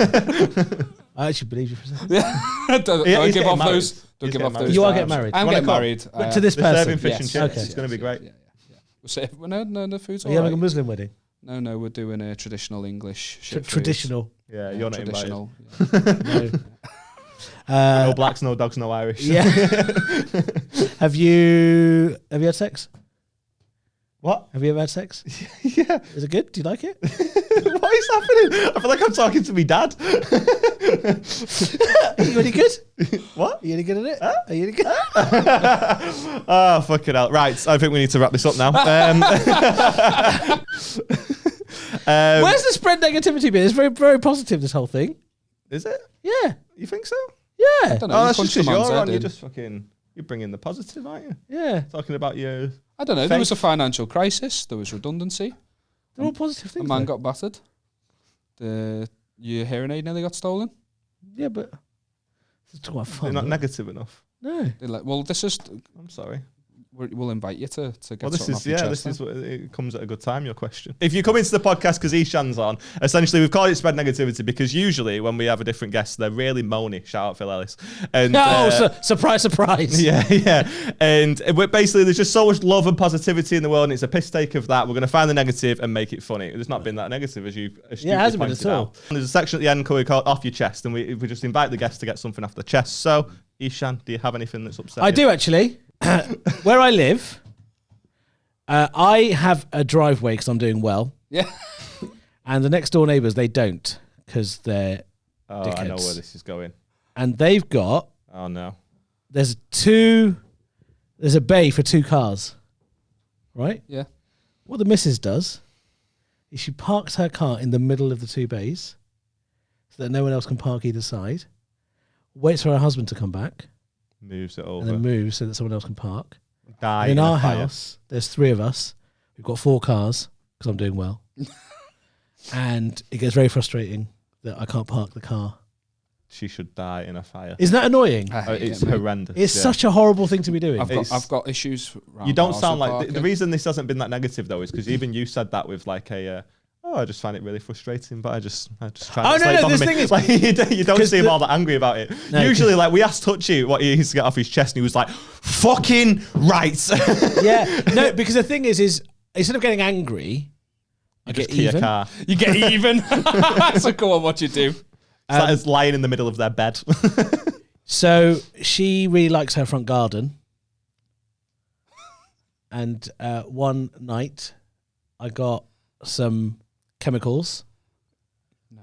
I actually believe you for a second. don't Yeah, he's give getting off married. those. Don't He's give getting off married. those. You are vibes. getting married. I'm Wanna getting come? married. But to this They're person. serving fish Yes, and chips. yes, It's going to be great. Yeah. We'll say, no, the food's Are you having a alright. Muslim wedding? No, we're doing a traditional English. shit foods. Traditional. Yeah, you're not invited. traditional. No. No blacks, no dogs, no Irish. Yeah. Have you had sex? What? Have you ever had sex? Yeah. Is it good? Do you like it? What is happening? I feel like I'm talking to me dad. Are you any good? What? Are you any good at it? Are you any good? Oh, fucking hell. Right, I think we need to wrap this up now. Where's the spread negativity bit? It's very, very positive, this whole thing. Is it? Yeah. You think so? Yeah. Don't know. Oh, you that's punched just a because man's you're head on. You're in. just fucking... You're bringing the positive, aren't you? Yeah. Talking about your... I don't know. There was a financial crisis. There was redundancy. They're all positive A things. man though. got battered. Your hearing aid nearly got stolen. Yeah, but it's talking about They're fun. not isn't it? negative enough. No. They're like, well, this is. I'm sorry. we'll invite you to get Well, this something is off your chest. this is what, it comes at a good time. Your question. If you come into the podcast because Eshaan's on, essentially we've called it Spread Negativity because usually when we have a different guest, they're really moany. Shout out Phil Ellis. And surprise, surprise. yeah. And basically, there's just so much love and positivity in the world, and it's a piss take of that. We're going to find the negative and make it funny. It's not been that negative as you astutely it hasn't been pointed at all. out. There's a section at the end called Off Your Chest, and we just invite the guest to get something off the chest. So, Eshaan, do you have anything that's upset I you? do actually. Where I live, I have a driveway because I'm doing well. Yeah. And the next door neighbours, they don't because they're dickheads. I know where this is going. And they've got, Oh, no. there's a bay for 2 cars, right? Yeah. What the missus does is she parks her car in the middle of the 2 bays so that no one else can park either side, waits for her husband to come back, Moves it over. and then moves so that someone else can park. Die And in a our fire. house, there's 3 of us. We've got 4 cars because I'm doing well. And it gets very frustrating that I can't park the car. She should die in a fire. Isn't that annoying? I hate It's it, mate. horrendous. It's yeah. such a horrible thing to be doing. I've got issues. You don't round sound ours like with the parking. reason this hasn't been that negative though is because even you said that with like a I just find it really frustrating, but I just try Oh, not to no, let it no, bother this me. thing is- Like you don't 'cause seem all that angry about it. No, Usually, like we asked Touchy what he used to get off his chest, and he was like, "Fucking right." Yeah. No, because the thing is instead of getting angry, I Just get key a even. car. You get even. So go on, what you do? It's like it's lying in the middle of their bed. So she really likes her front garden. And one night I got some chemicals. No.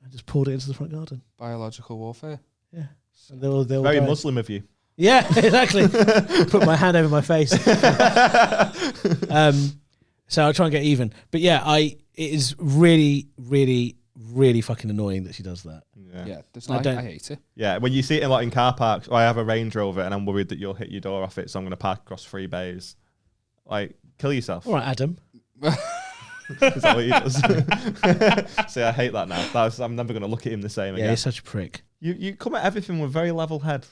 I just poured it into the front garden. Biological warfare. Yeah. And they were Very going. Muslim of you. Yeah, exactly. Put my hand over my face. So I try and get even. But yeah, it is really, really, really fucking annoying that she does that. Yeah, I I hate it. Yeah, when you see it in car parks, I have a Range Rover and I'm worried that you'll hit your door off it, so I'm going to park across 3 bays. Like, kill yourself. All right, Adam. Is that what he does? See, I hate that now. I'm never going to look at him the same Yeah, again. you're such a prick. You come at everything with very level head.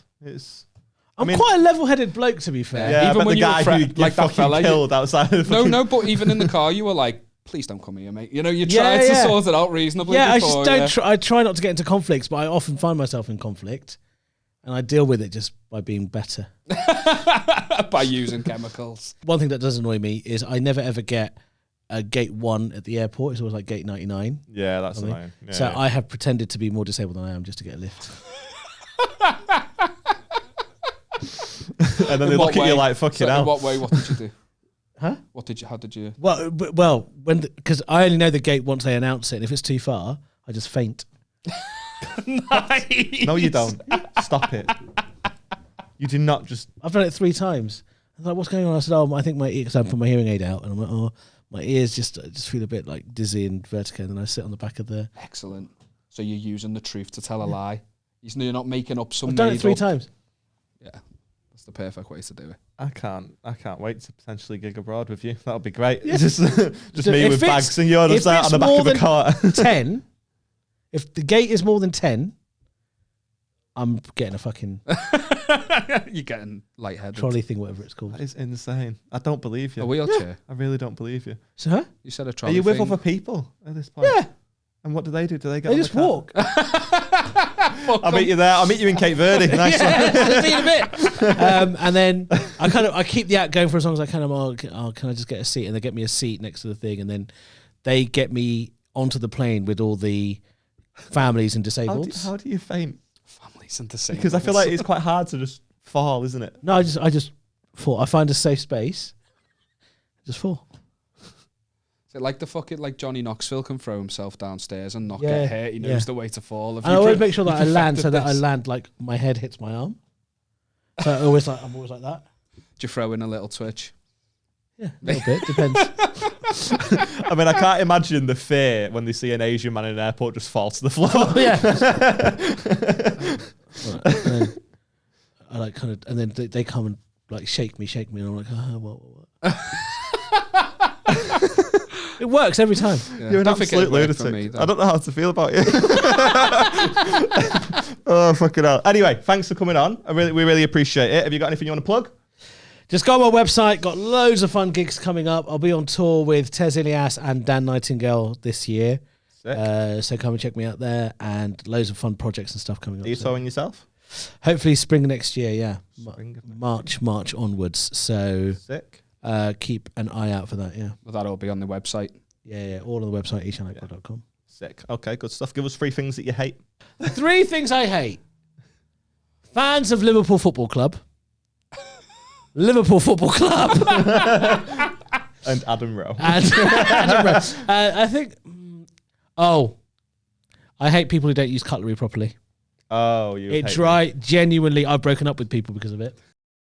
I'm quite a level-headed bloke, to be fair. Yeah, Even but when the you were guy fret- who like that fucking fella, killed outside of No, but even in the car, you were like, please don't come here, mate. You know, you Yeah, tried to yeah. sort it out reasonably Yeah, I before. just don't. I try not to get into conflicts, but I often find myself in conflict, and I deal with it just by being better. by using chemicals. One thing that does annoy me is I never ever get a gate 1 at the airport. It's always like gate 99. Yeah, that's Something. annoying. Yeah, So yeah. I have pretended to be more disabled than I am just to get a lift. And then they In look what at you way? like, fucking So in hell. what way? What did you do? Huh? How did you? Well, because I only know the gate once they announce it, and if it's too far, I just faint. Nice. No, you don't. Stop it. You do not just... I've done it 3 times. I was like, "What's going on?" I said, "Oh, I think my ear," because I put my hearing aid out, and I'm like, "Oh, my ears just feel a bit like dizzy and vertigo." And then I sit on the back of the. Excellent. So you're using the truth to tell a lie. You're not making up some. I've done it 3 made-up- times. Yeah, that's the perfect way to do it. I can't wait to potentially gig abroad with you. That'll be great. Yeah. Just So me if with it's- bags and you're if just out it's on the back more of the than car. 10. If the gate is more than 10, I'm getting a fucking You're getting lightheaded. trolley thing, whatever it's called. That is insane. I don't believe you. A wheelchair. I really don't believe you. So, huh? You said a Are trolley. you with thing. other people at this point? Yeah. And what do they do? Do they get They on the just car? walk. I'll meet you there. I'll meet you in Cape Verde. Nice one. See you in a bit. And then I keep the act going for as long as I can. I'm can I just get a seat? And they get me a seat next to the thing, and then they get me onto the plane with all the families and disabled. How do you faint? Families and the same. Because I feel like it's quite hard to just fall, isn't it? No, I just fall. I find a safe space. Just fall. Is it like the fucking like Johnny Knoxville can throw himself downstairs and not Yeah, get hurt? He knows yeah. the way to fall. Have And I you always pre- make sure you that I land so perfected that I this? land like my head hits my arm. So I'm always like that. Do you throw in a little twitch? Yeah, a little bit depends. I mean, I can't imagine the fear when they see an Asian man in an airport just fall to the floor. Yeah. Right, and then I like kind of, and then they come and like shake me, and I'm like, what? It works every time. Yeah. You're an Don't think absolute it'd work for lunatic. me, though. I don't know how to feel about you. Oh, fucking hell. Anyway, thanks for coming on. We really appreciate it. Have you got anything you want to plug? Just go on my website. Got loads of fun gigs coming up. I'll be on tour with Tez Ilias and Dan Nightingale this year. So come and check me out there, and loads of fun projects and stuff coming up. Are you touring yourself? Hopefully spring next year, yeah. Spring of March onwards. So Sick. keep an eye out for that, yeah. Well, that'll be on the website. Yeah, all on the website, eshaanakbar.com. Sick. Okay, good stuff. Give us 3 things that you hate. 3 things I hate. Fans of Liverpool Football Club. Liverpool Football Club. And Adam Rowe. I think... I hate people who don't use cutlery properly. Oh, you hate Genuinely, I've broken up with people because of it.